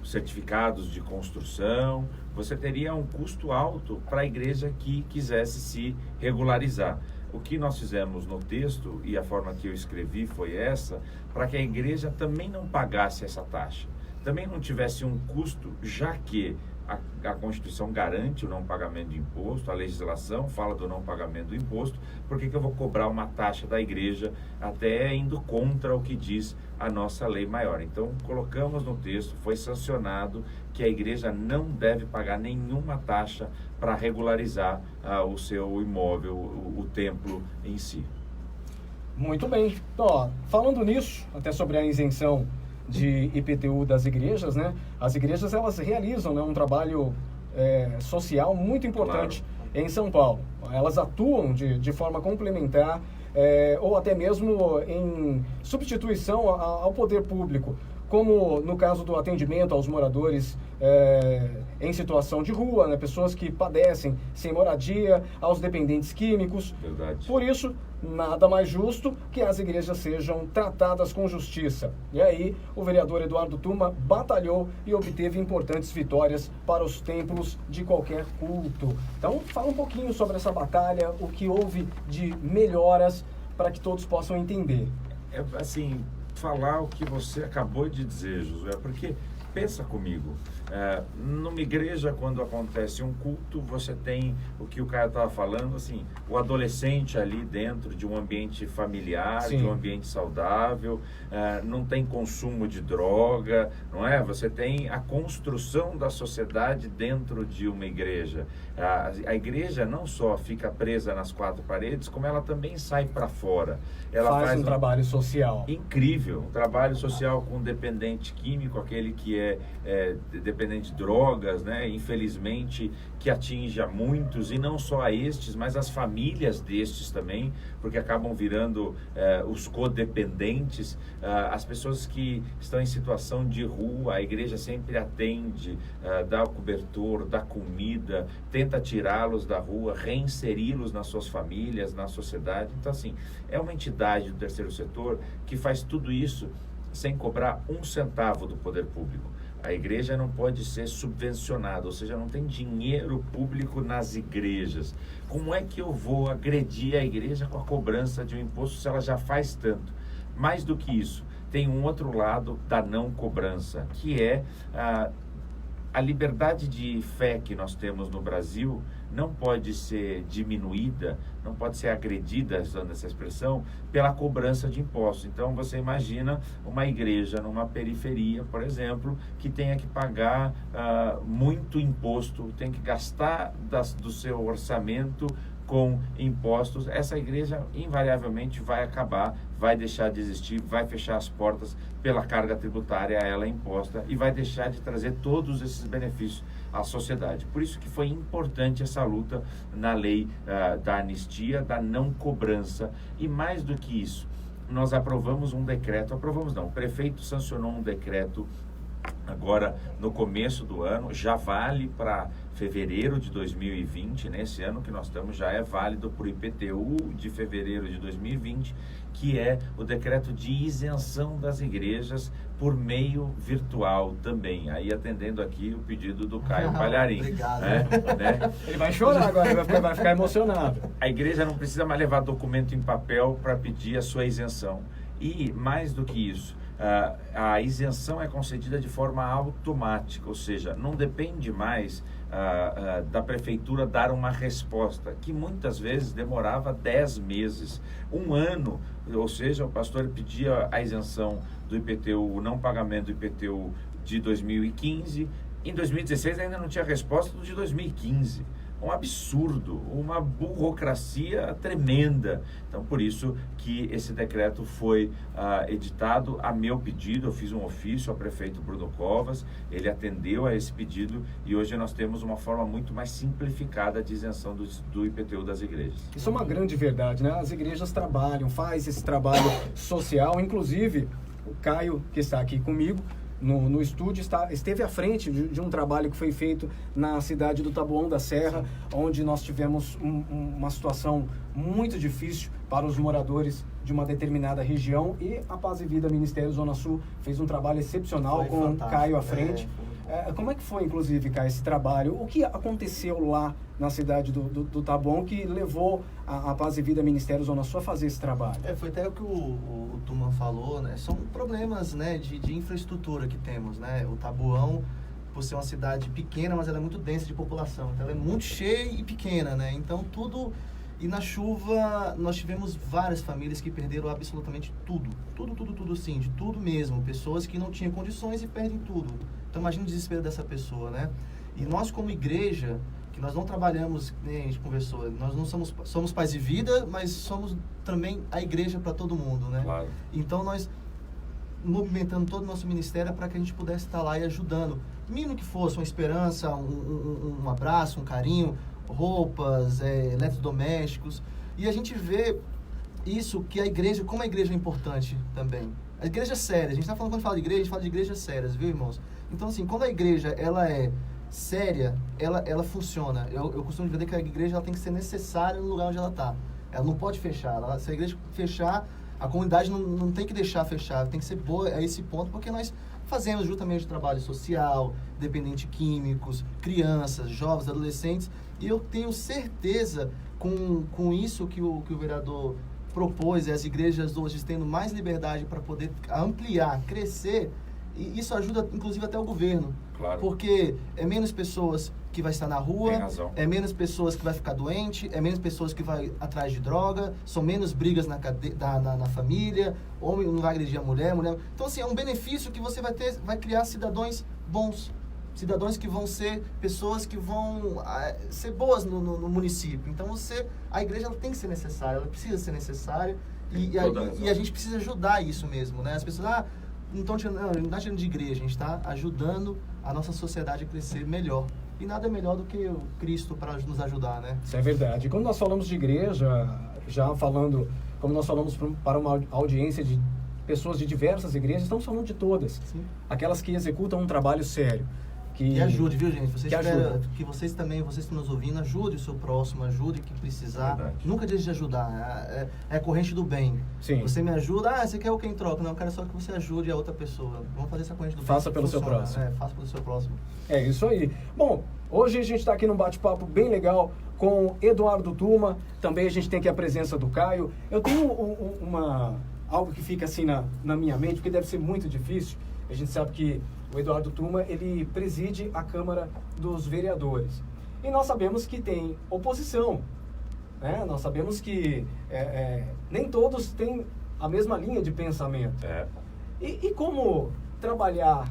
certificados de construção. Você teria um custo alto para a igreja que quisesse se regularizar. O que nós fizemos no texto, e a forma que eu escrevi foi essa, para que a igreja também não pagasse essa taxa, também não tivesse um custo, já que a Constituição garante o não pagamento de imposto, a legislação fala do não pagamento do imposto, por que eu vou cobrar uma taxa da igreja, até indo contra o que diz a nossa lei maior? Então, colocamos no texto, foi sancionado que a igreja não deve pagar nenhuma taxa para regularizar o seu imóvel, o templo em si. Muito bem. Então, falando nisso, até sobre a isenção de IPTU das igrejas, né? As igrejas, elas realizam, né, um trabalho social muito importante, claro, em São Paulo. Elas atuam de forma complementar ou até mesmo em substituição ao poder público, como no caso do atendimento aos moradores em situação de rua, né? Pessoas que padecem sem moradia, aos dependentes químicos. Verdade. Por isso, nada mais justo que as igrejas sejam tratadas com justiça. E aí, o vereador Eduardo Tuma batalhou e obteve importantes vitórias para os templos de qualquer culto. Então, fala um pouquinho sobre essa batalha, o que houve de melhoras para que todos possam entender. Assim, falar o que você acabou de dizer, Josué, porque pensa comigo, numa igreja, quando acontece um culto, você tem o que o Caio estava falando, assim, o adolescente ali dentro de um ambiente familiar, Sim. de um ambiente saudável, não tem consumo de droga, não é? Você tem a construção da sociedade dentro de uma igreja. A igreja não só fica presa nas quatro paredes, como ela também sai para fora. Ela faz um trabalho social. Incrível, um trabalho social com dependente químico, aquele que é dependente de drogas, né? Infelizmente, que atinge a muitos, e não só a estes, mas as famílias destes também, porque acabam virando os codependentes, as pessoas que estão em situação de rua. A igreja sempre atende, dá o cobertor, dá comida, tenta tirá-los da rua, reinseri-los nas suas famílias, na sociedade. Então, assim, é uma entidade do terceiro setor que faz tudo isso sem cobrar um centavo do poder público. A igreja não pode ser subvencionada, ou seja, não tem dinheiro público nas igrejas. Como é que eu vou agredir a igreja com a cobrança de um imposto se ela já faz tanto? Mais do que isso, tem um outro lado da não cobrança, que é a liberdade de fé que nós temos no Brasil não pode ser diminuída, não pode ser agredida, usando essa expressão, pela cobrança de impostos. Então, você imagina uma igreja numa periferia, por exemplo, que tenha que pagar muito imposto, tem que gastar do seu orçamento com impostos. Essa igreja invariavelmente vai acabar, vai deixar de existir, vai fechar as portas pela carga tributária a ela imposta e vai deixar de trazer todos esses benefícios à sociedade. Por isso que foi importante essa luta na lei da anistia, da não cobrança. E mais do que isso, nós aprovamos um decreto, o prefeito sancionou um decreto agora no começo do ano, já vale para fevereiro de 2020, nesse ano que nós estamos, já é válido para o IPTU de fevereiro de 2020, que é o decreto de isenção das igrejas por meio virtual também, aí atendendo aqui o pedido do Caio Palharim. Obrigado. Né? Ele vai chorar agora, vai ficar emocionado. A igreja não precisa mais levar documento em papel para pedir a sua isenção. E mais do que isso, a isenção é concedida de forma automática, ou seja, não depende mais da prefeitura dar uma resposta, que muitas vezes demorava 10 meses, um ano, ou seja, o pastor pedia a isenção do IPTU, o não pagamento do IPTU de 2015, em 2016 ainda não tinha resposta do de 2015. Um absurdo, uma burocracia tremenda. Então, por isso que esse decreto foi editado a meu pedido. Eu fiz um ofício ao prefeito Bruno Covas, ele atendeu a esse pedido e hoje nós temos uma forma muito mais simplificada de isenção do IPTU das igrejas. Isso é uma grande verdade, né? As igrejas trabalham, faz esse trabalho social, inclusive o Caio, que está aqui comigo, no estúdio, esteve à frente de um trabalho que foi feito na cidade do Taboão da Serra, onde nós tivemos uma situação muito difícil para os moradores de uma determinada região, e a Paz e Vida Ministério Zona Sul fez um trabalho excepcional com o Caio à frente. Como é que foi, inclusive, Caio, esse trabalho? O que aconteceu lá na cidade do Taboão que levou a Paz e Vida Ministério Zona Sul a fazer esse trabalho? Foi até o que o Tuman falou, né? São problemas, né, de infraestrutura que temos, né? O Taboão, por ser uma cidade pequena, mas ela é muito densa de população, então ela é muito cheia e pequena, né? Então tudo... E na chuva, nós tivemos várias famílias que perderam absolutamente tudo, sim, de tudo mesmo. Pessoas que não tinham condições e perdem tudo. Então imagina o desespero dessa pessoa, né? E nós como igreja, que nós não trabalhamos, nem a gente conversou, nós não somos Paz e Vida, mas somos também a igreja para todo mundo, né? Claro. Então nós movimentando todo o nosso ministério para que a gente pudesse estar lá e ajudando. Mínimo que fosse, uma esperança, um abraço, um carinho, roupas, eletrodomésticos. E a gente vê isso, que a igreja, como a igreja é importante também. A igreja é séria. A gente está falando, quando fala de igreja, a gente fala de igrejas sérias, viu, irmãos? Então, assim, quando a igreja, ela é séria, ela funciona. Eu costumo dizer que a igreja ela tem que ser necessária no lugar onde ela está. Ela não pode fechar. Se a igreja fechar, a comunidade não tem que deixar fechar. Tem que ser boa a esse ponto, porque nós fazemos justamente trabalho social, dependentes químicos, crianças, jovens, adolescentes. E eu tenho certeza, com isso que o vereador propôs, e as igrejas hoje tendo mais liberdade para poder ampliar, crescer, e isso ajuda inclusive até o governo. Claro. Porque é menos pessoas que vai estar na rua, Tem razão. é menos pessoas que vai ficar doente, é menos pessoas que vai atrás de droga, são menos brigas na família, homem não vai agredir a mulher. Então, assim, é um benefício que você vai criar cidadãos bons, cidadãos que vão ser pessoas que vão ser boas no município. Então, a igreja ela tem que ser necessária, ela precisa ser necessária, e a gente precisa ajudar isso mesmo, né? As pessoas, não está tirando de igreja, a gente está ajudando a nossa sociedade a crescer melhor. E nada é melhor do que o Cristo para nos ajudar, né? Isso é verdade. Quando nós falamos de igreja, como nós falamos para uma audiência de pessoas de diversas igrejas, estamos falando de todas. Sim. Aquelas que executam um trabalho sério. E ajude, viu, gente? Vocês que estão nos ouvindo, ajude o seu próximo, ajude o que precisar. Verdade. Nunca deixe de ajudar. É a corrente do bem. Sim. Você me ajuda, você quer o que em troca? Não, eu quero só que você ajude a outra pessoa. Vamos fazer essa corrente do bem. Faça pelo seu próximo. Faça pelo seu próximo. É isso aí. Bom, hoje a gente está aqui num bate-papo bem legal com Eduardo Tuma. Também a gente tem aqui a presença do Caio. Eu tenho algo que fica assim na minha mente, porque deve ser muito difícil. A gente sabe que o Eduardo Tuma, ele preside a Câmara dos Vereadores. E nós sabemos que tem oposição, né? Nós sabemos que nem todos têm a mesma linha de pensamento. E como trabalhar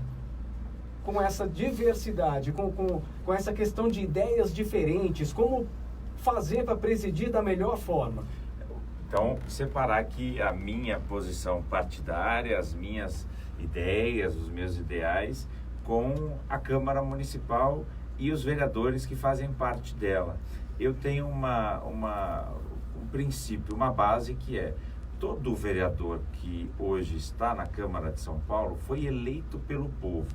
com essa diversidade, com essa questão de ideias diferentes, como fazer para presidir da melhor forma? Então, separar aqui a minha posição partidária, as minhas ideias, os meus ideais, com a Câmara Municipal e os vereadores que fazem parte dela. Eu tenho um princípio, uma base que é: todo vereador que hoje está na Câmara de São Paulo foi eleito pelo povo.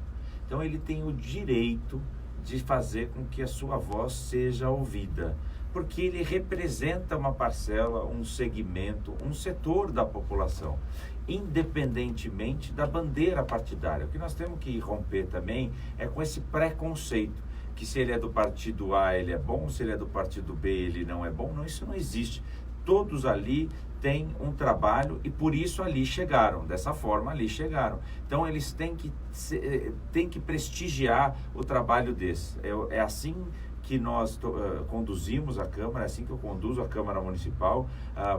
Então ele tem o direito de fazer com que a sua voz seja ouvida, porque ele representa uma parcela, um segmento, um setor da população, independentemente da bandeira partidária. O que nós temos que romper também é com esse preconceito, que se ele é do partido A, ele é bom, se ele é do partido B, ele não é bom. Não, isso não existe. Todos ali têm um trabalho e por isso ali chegaram, dessa forma ali chegaram. Então eles têm que prestigiar o trabalho desses. É assim que nós conduzimos a Câmara, é assim que eu conduzo a Câmara Municipal,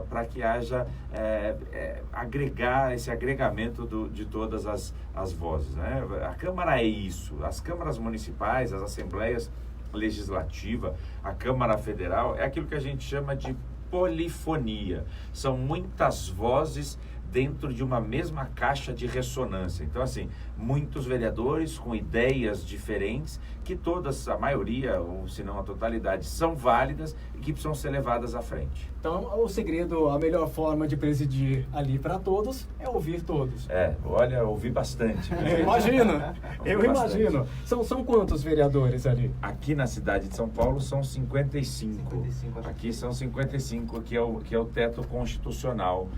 para que haja esse agregamento de todas as vozes, né? A Câmara é isso, as câmaras municipais, as assembleias legislativas, a Câmara Federal, é aquilo que a gente chama de polifonia. São muitas vozes dentro de uma mesma caixa de ressonância. Então, assim, muitos vereadores com ideias diferentes, que todas, a maioria, ou se não a totalidade, são válidas e que precisam ser levadas à frente. Então, o segredo, a melhor forma de presidir ali para todos é ouvir todos. Ouvi bastante. Eu imagino. São quantos vereadores ali? Aqui na cidade de São Paulo são 55. Aqui são 55, que é o teto constitucional.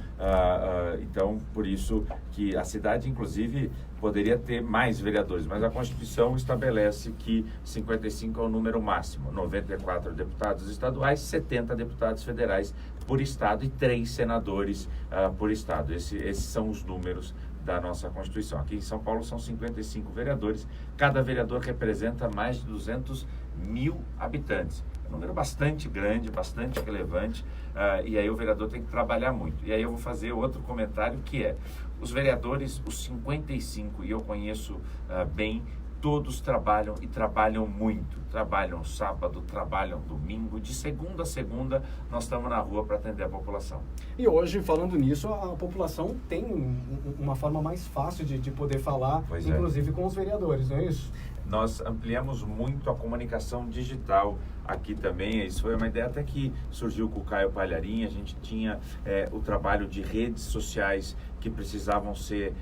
Então, por isso que a cidade, inclusive, poderia ter mais vereadores, mas a Constituição estabelece que 55 é o número máximo, 94 deputados estaduais, 70 deputados federais por estado e 3 senadores por estado. Esses são os números da nossa Constituição. Aqui em São Paulo são 55 vereadores, cada vereador representa mais de 200 mil habitantes. É um número bastante grande, bastante relevante, e aí o vereador tem que trabalhar muito. E aí eu vou fazer outro comentário, que é: os vereadores, os 55, e eu conheço bem, todos trabalham e trabalham muito. Trabalham sábado, trabalham domingo, de segunda a segunda nós estamos na rua para atender a população. E hoje, falando nisso, a população tem uma forma mais fácil de poder falar, inclusive com os vereadores, não é isso? Nós ampliamos muito a comunicação digital aqui também. Isso foi uma ideia até que surgiu com o Caio Palharim. A gente tinha o trabalho de redes sociais que precisavam ser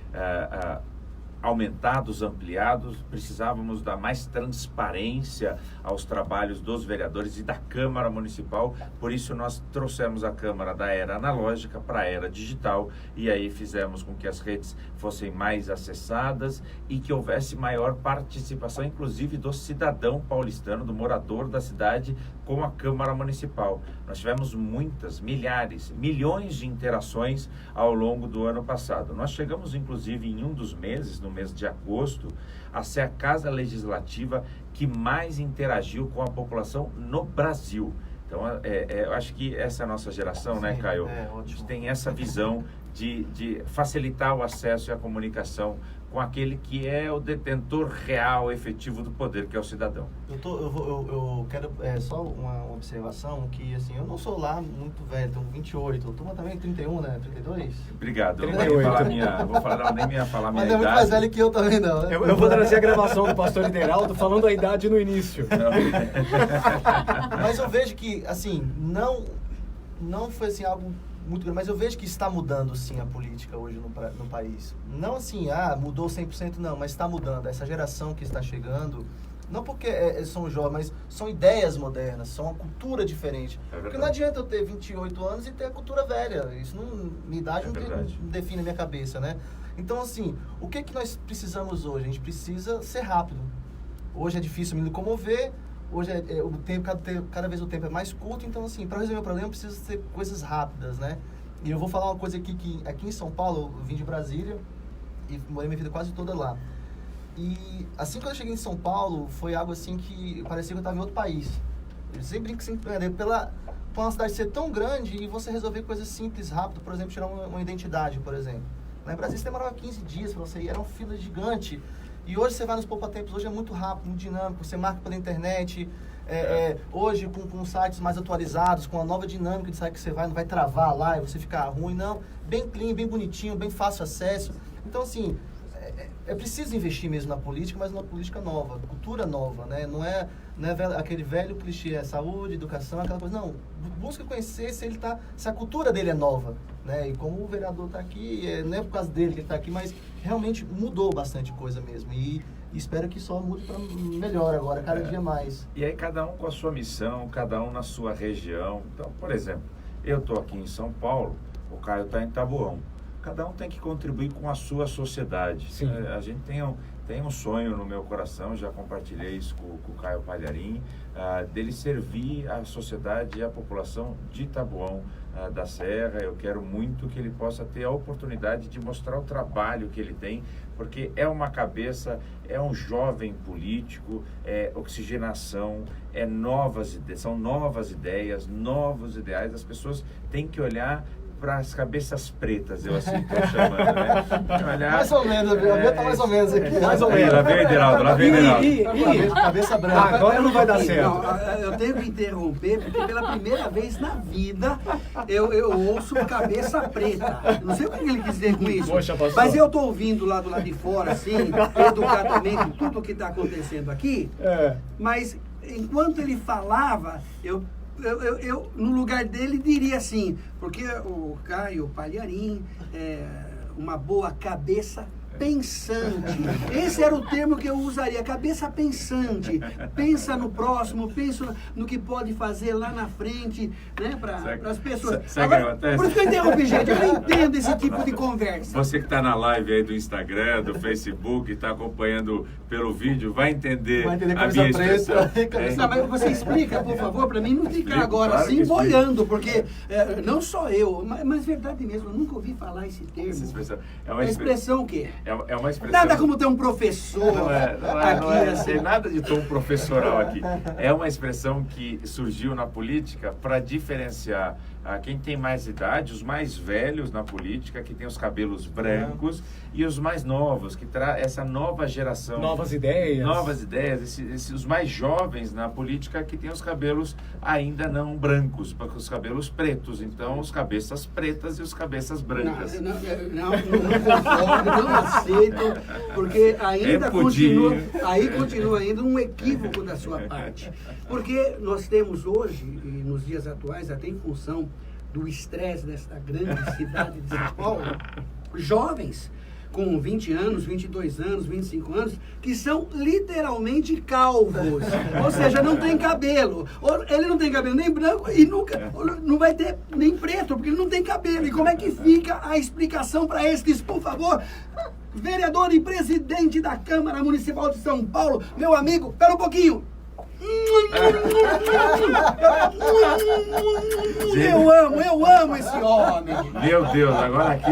aumentados, ampliados, precisávamos dar mais transparência aos trabalhos dos vereadores e da Câmara Municipal, por isso nós trouxemos a Câmara da era analógica para a era digital, e aí fizemos com que as redes fossem mais acessadas e que houvesse maior participação, inclusive do cidadão paulistano, do morador da cidade, com a Câmara Municipal. Nós tivemos muitas, milhares, milhões de interações ao longo do ano passado. Nós chegamos, inclusive, em um dos meses, no mês de agosto, a ser a Casa Legislativa que mais interagiu com a população no Brasil. Então, eu acho que essa é a nossa geração, sim, né, Caio? A gente tem essa visão de facilitar o acesso e a comunicação com aquele que é o detentor real, efetivo do poder, que é o cidadão. Eu quero só uma observação, que assim, eu não sou lá muito velho, tenho 28, turma também 31, né? 32? Obrigado. 38. Eu nem ia falar minha Mas idade. é muito mais velho que eu também, não. Né? Eu vou trazer a gravação do pastor Ideraldo falando a idade no início. Mas eu vejo que, assim, não foi assim algo muito grande, mas eu vejo que está mudando sim a política hoje no país. Não assim, mudou 100%, não, mas está mudando. Essa geração que está chegando, não porque são jovens, mas são ideias modernas, são uma cultura diferente. Porque não adianta eu ter 28 anos e ter a cultura velha. Isso minha idade não define a minha cabeça, né? Então, assim, o que nós precisamos hoje? A gente precisa ser rápido. Hoje é difícil me locomover. Hoje o tempo, cada vez o tempo é mais curto, então assim, para resolver o problema precisa ser coisas rápidas, né? E eu vou falar uma coisa aqui, que aqui em São Paulo, eu vim de Brasília e morei minha vida quase toda lá. E assim que eu cheguei em São Paulo, foi algo assim que parecia que eu estava em outro país. Eu sempre brinco sem perder, por uma cidade ser tão grande e você resolver coisas simples, rápido, por exemplo, tirar uma identidade, por exemplo. Lá em Brasília você demorava 15 dias para você ir, era uma fila gigante. E hoje você vai nos poupa-tempos, hoje é muito rápido, muito dinâmico, você marca pela internet, hoje com sites mais atualizados, com a nova dinâmica de site que você vai, não vai travar lá e você ficar ruim, não. Bem clean, bem bonitinho, bem fácil acesso. Então, assim, é preciso investir mesmo na política, mas numa política nova, cultura nova, né? Não é aquele velho clichê, saúde, educação, aquela coisa. Não, busca conhecer se a cultura dele é nova, né? E como o vereador está aqui, não é por causa dele que ele está aqui, mas realmente mudou bastante coisa mesmo. E espero que só mude para melhor agora, cada dia mais. E aí cada um com a sua missão, cada um na sua região. Então, por exemplo, eu estou aqui em São Paulo, o Caio está em Taboão. Cada um tem que contribuir com a sua sociedade. Sim. A gente tem um sonho no meu coração, já compartilhei isso com o Caio Palharim, dele servir a sociedade e a população de Taboão da Serra. Eu quero muito que ele possa ter a oportunidade de mostrar o trabalho que ele tem, porque é uma cabeça, é um jovem político, é oxigenação, são novas ideias, novos ideais. As pessoas têm que olhar para as cabeças pretas, eu assim estou chamando, né? Olhar, mais ou menos, a minha tá mais ou menos aqui. Mais ou menos. Lá vem Ideraldo. Cabeça branca. Agora não vai dar certo. Não, eu tenho que interromper, porque pela primeira vez na vida eu ouço cabeça preta. Eu não sei o que ele quis dizer com isso. Poxa, pastor. Mas eu estou ouvindo lá do lado de fora, assim, educadamente, tudo o que está acontecendo aqui. Mas enquanto ele falava, eu, no lugar dele, diria assim, porque o Caio Palharim é uma boa cabeça pensante. Esse era o termo que eu usaria, cabeça pensante. Pensa no próximo, pensa no que pode fazer lá na frente, né, para as pessoas. Agora, por isso que eu interrompi, gente, eu não entendo esse tipo de conversa. Você que está na live aí do Instagram, do Facebook, está acompanhando pelo vídeo, vai entender a minha expressão. Não, mas você explica, por favor, para mim não ficar agora claro assim boiando, porque não só eu, mas verdade mesmo, eu nunca ouvi falar esse termo. Essa expressão é uma expressão o quê? É uma expressão... Nada como ter um professor não aqui. Assim. Tem nada de tom professoral aqui. É uma expressão que surgiu na política para diferenciar quem tem mais idade, os mais velhos na política, que tem os cabelos brancos, e os mais novos, que traz essa nova geração. Novas ideias. Novas ideias. Os mais jovens na política, que tem os cabelos ainda não brancos, os cabelos pretos. Então, os cabeças pretas e os cabeças brancas. Não concordo, não aceito, porque ainda continua ainda um equívoco da sua parte. Porque nós temos hoje, e nos dias atuais, até em função do estresse desta grande cidade de São Paulo, jovens com 20 anos, 22 anos, 25 anos, que são literalmente calvos. Ou seja, não tem cabelo. Ele não tem cabelo nem branco e nunca não vai ter nem preto, porque ele não tem cabelo. E como é que fica a explicação para estes, por favor? Vereador e presidente da Câmara Municipal de São Paulo, meu amigo, espera um pouquinho. Eu amo esse homem. Meu Deus, agora aqui...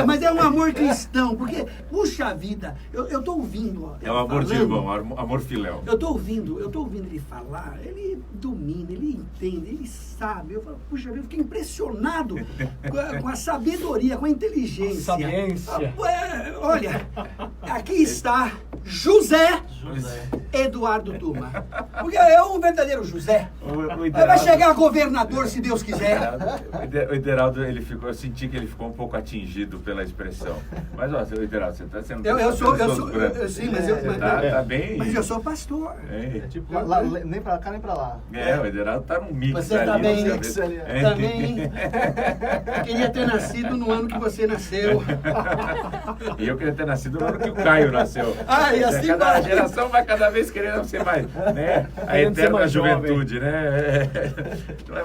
Mas é um amor cristão, porque, puxa vida, eu tô ouvindo... Ó, é um amor de irmão, amor filéu. Eu tô ouvindo ele falar, ele domina, ele entende, ele sabe. Eu falo, puxa vida, eu fiquei impressionado com a sabedoria, com a inteligência. Sapiência. Olha, aqui está José Eduardo Tuma. Porque é um verdadeiro José. Vai chegar governador, se Deus quiser. O Ideraldo, eu senti que ele ficou um pouco atingido pela expressão. Mas, ó, Ideraldo, você está sendo... Sim, mas tá bem... Mas eu sou pastor. É tipo, nem pra cá, nem pra lá. O Ideraldo tá num mix você ali. Tá bem, mix ali. Também queria ter nascido no ano que você nasceu. E eu queria ter nascido no ano que o Caio nasceu. E assim a geração vai cada vez querendo ser mais, né? A eterna juventude, né?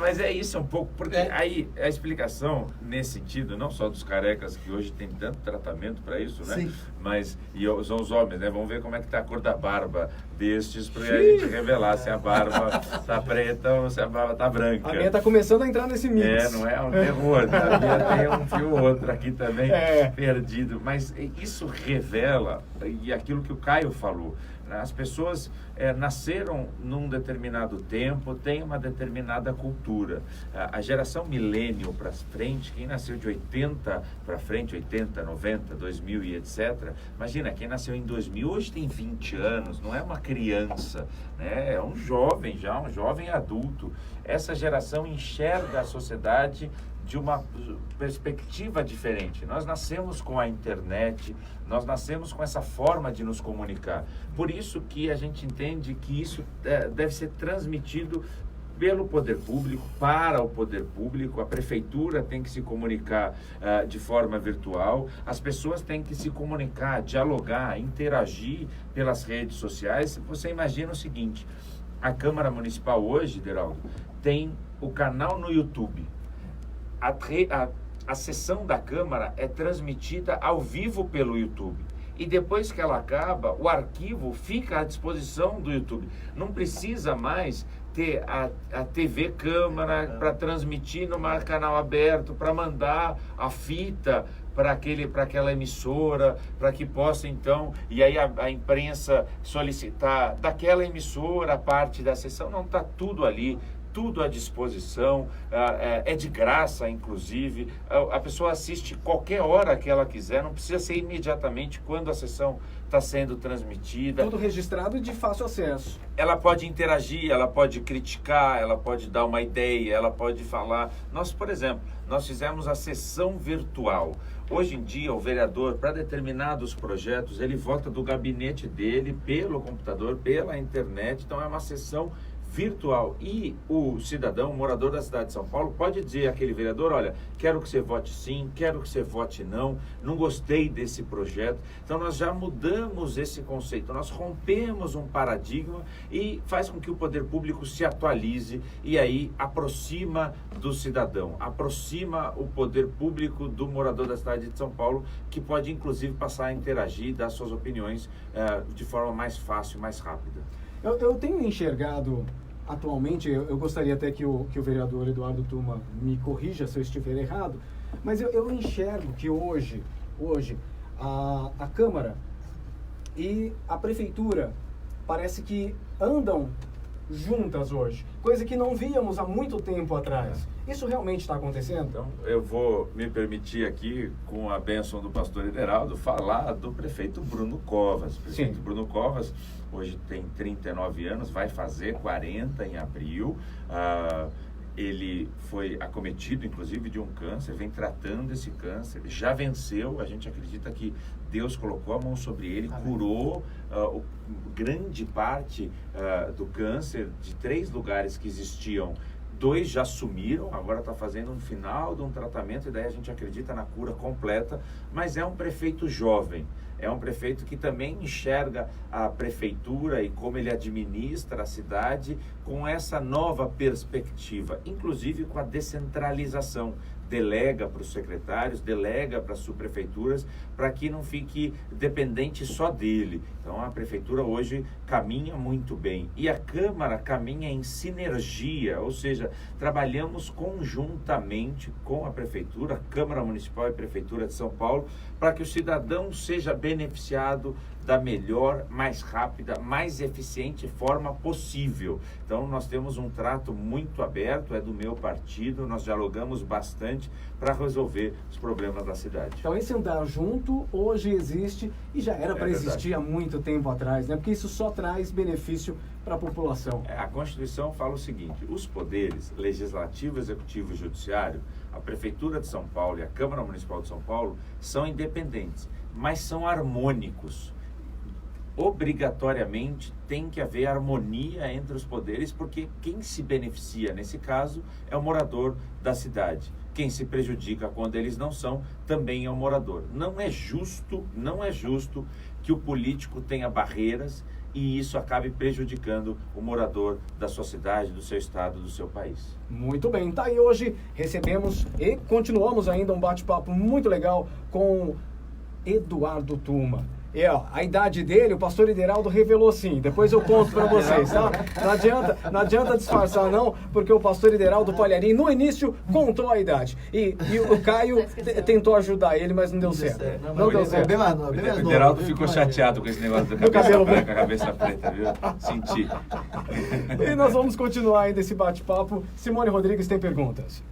Mas é isso um pouco, porque aí a explicação nesse sentido, não só dos carecas, que hoje tem tanto tratamento para isso, né? Sim. Mas são os homens, né? Vamos ver como é que tá a cor da barba destes, para a gente revelar se a barba tá preta ou se a barba tá branca. A minha tá começando a entrar nesse mix. Não é um terror. A minha tem um fio ou outro aqui também perdido. Mas isso revela, e aquilo que o Caio falou, as pessoas nasceram num determinado tempo, têm uma determinada cultura. A geração milênio para frente, quem nasceu de 80 para frente, 80, 90, 2000 e etc. Imagina, quem nasceu em 2000 hoje tem 20 anos, não é uma criança, né? É um jovem já, um jovem adulto. Essa geração enxerga a sociedade de uma perspectiva diferente. Nós nascemos com a internet, nós nascemos com essa forma de nos comunicar. Por isso que a gente entende que isso deve ser transmitido pelo poder público, para o poder público. A prefeitura tem que se comunicar de forma virtual, as pessoas têm que se comunicar, dialogar, interagir pelas redes sociais. Você imagina o seguinte, a Câmara Municipal hoje, Deraldo, tem o canal no YouTube. A sessão da Câmara é transmitida ao vivo pelo YouTube. E depois que ela acaba, o arquivo fica à disposição do YouTube. Não precisa mais ter a TV Câmara para transmitir no canal aberto, para mandar a fita para aquela emissora, para que possa então, e aí a imprensa solicitar daquela emissora a parte da sessão. Não, está tudo ali, tudo à disposição, é de graça, inclusive. A pessoa assiste qualquer hora que ela quiser, não precisa ser imediatamente quando a sessão está sendo transmitida. Tudo registrado e de fácil acesso. Ela pode interagir, ela pode criticar, ela pode dar uma ideia, ela pode falar. Nós, por exemplo, nós fizemos a sessão virtual. Hoje em dia, o vereador, para determinados projetos, ele vota do gabinete dele, pelo computador, pela internet. Então, é uma sessão virtual. E o cidadão, o morador da cidade de São Paulo, pode dizer àquele vereador, olha, quero que você vote sim, quero que você vote não gostei desse projeto. Então nós já mudamos esse conceito, nós rompemos um paradigma e faz com que o poder público se atualize e aí aproxima do cidadão, aproxima o poder público do morador da cidade de São Paulo, que pode inclusive passar a interagir, dar suas opiniões de forma mais fácil, mais rápida. Eu tenho enxergado atualmente, eu gostaria até que o vereador Eduardo Tuma me corrija se eu estiver errado, mas eu enxergo que hoje a Câmara e a Prefeitura parece que andam juntas hoje, coisa que não víamos há muito tempo atrás. Isso realmente está acontecendo? Então, eu vou me permitir aqui, com a bênção do pastor Ideraldo, falar do prefeito Bruno Covas. O prefeito Sim. Bruno Covas, hoje tem 39 anos, vai fazer 40 em abril. Ele foi acometido, inclusive, de um câncer, vem tratando esse câncer, já venceu. A gente acredita que Deus colocou a mão sobre ele, Amém. Curou grande parte do câncer de 3 lugares que existiam 2 já sumiram, agora está fazendo um final de um tratamento e daí a gente acredita na cura completa, mas é um prefeito jovem. É um prefeito que também enxerga a prefeitura e como ele administra a cidade com essa nova perspectiva, inclusive com a descentralização. Delega para os secretários, delega para as subprefeituras, para que não fique dependente só dele. Então a prefeitura hoje caminha muito bem e a Câmara caminha em sinergia, ou seja, trabalhamos conjuntamente com a prefeitura, a Câmara Municipal e a Prefeitura de São Paulo, para que o cidadão seja beneficiado da melhor, mais rápida, mais eficiente forma possível. Então nós temos um trato muito aberto, é do meu partido, nós dialogamos bastante para resolver os problemas da cidade. Então esse andar junto hoje existe e já era para existir há muito tempo atrás, né? Porque isso só traz benefício para a população. A Constituição fala o seguinte: os poderes legislativo, executivo e judiciário, a Prefeitura de São Paulo e a Câmara Municipal de São Paulo são independentes, mas são harmônicos. Obrigatoriamente tem que haver harmonia entre os poderes, porque quem se beneficia nesse caso é o morador da cidade. Quem se prejudica quando eles não são, também é o morador. Não é justo que o político tenha barreiras e isso acabe prejudicando o morador da sua cidade, do seu estado, do seu país. Muito bem, tá aí hoje recebemos e continuamos ainda um bate-papo muito legal com Eduardo Tuma. E, ó, a idade dele, o pastor Ideraldo revelou sim, depois eu conto pra vocês, tá? Não adianta disfarçar não, porque o pastor Ideraldo Palharim no início contou a idade. E o Caio tentou ajudar ele, mas não deu certo. Não deu certo. O Ideraldo ficou chateado com esse negócio da cabeça branca, a cabeça preta, viu? Senti. E nós vamos continuar ainda esse bate-papo. Simone Rodrigues tem perguntas.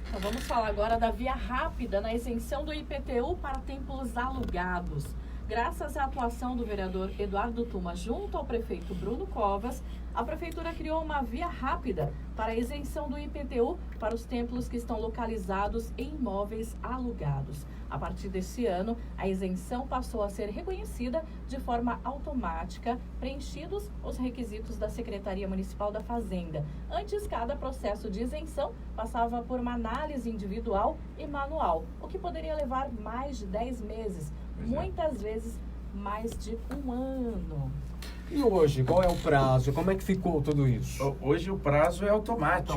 Então, vamos falar agora da via rápida na isenção do IPTU para templos alugados. Graças à atuação do vereador Eduardo Tuma junto ao prefeito Bruno Covas, a prefeitura criou uma via rápida para a isenção do IPTU para os templos que estão localizados em imóveis alugados. A partir desse ano, a isenção passou a ser reconhecida de forma automática, preenchidos os requisitos da Secretaria Municipal da Fazenda. Antes, cada processo de isenção passava por uma análise individual e manual, o que poderia levar mais de 10 meses, muitas vezes mais de um ano. E hoje, qual é o prazo? Como é que ficou tudo isso? Hoje o prazo é automático.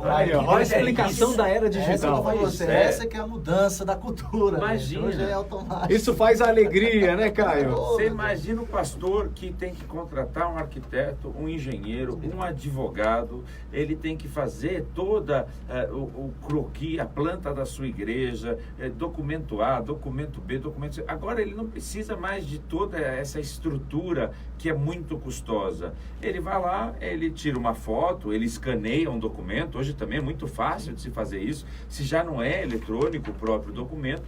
Aí, ó, olha a explicação da era digital. Essa que é a mudança da cultura. Imagina. Hoje é automático. Isso faz alegria, né, Caio? Você imagina o pastor que tem que contratar um arquiteto, um engenheiro, um advogado, ele tem que fazer toda o croquis, a planta da sua igreja, documento A, documento B, documento C. Agora ele não precisa mais de toda essa estrutura que é muito custosa. Ele vai lá, ele tira uma foto, ele escaneia um documento. Hoje também é muito fácil de se fazer isso, se já não é eletrônico o próprio documento,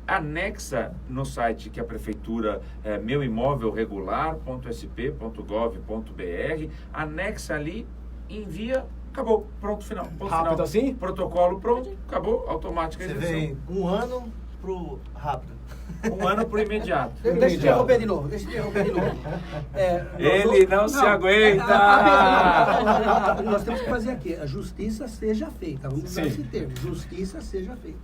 anexa no site que a prefeitura meuimovelregular.sp.gov.br, anexa ali, envia, acabou, pronto, final. Rápido assim? Protocolo pronto, acabou, automática. Você vem um ano pro rápido. Um ano pro imediato. Deixa eu interromper de novo. Ele não se aguenta! Nós temos que fazer aqui, a justiça seja feita. Vamos usar esse termo, justiça seja feita.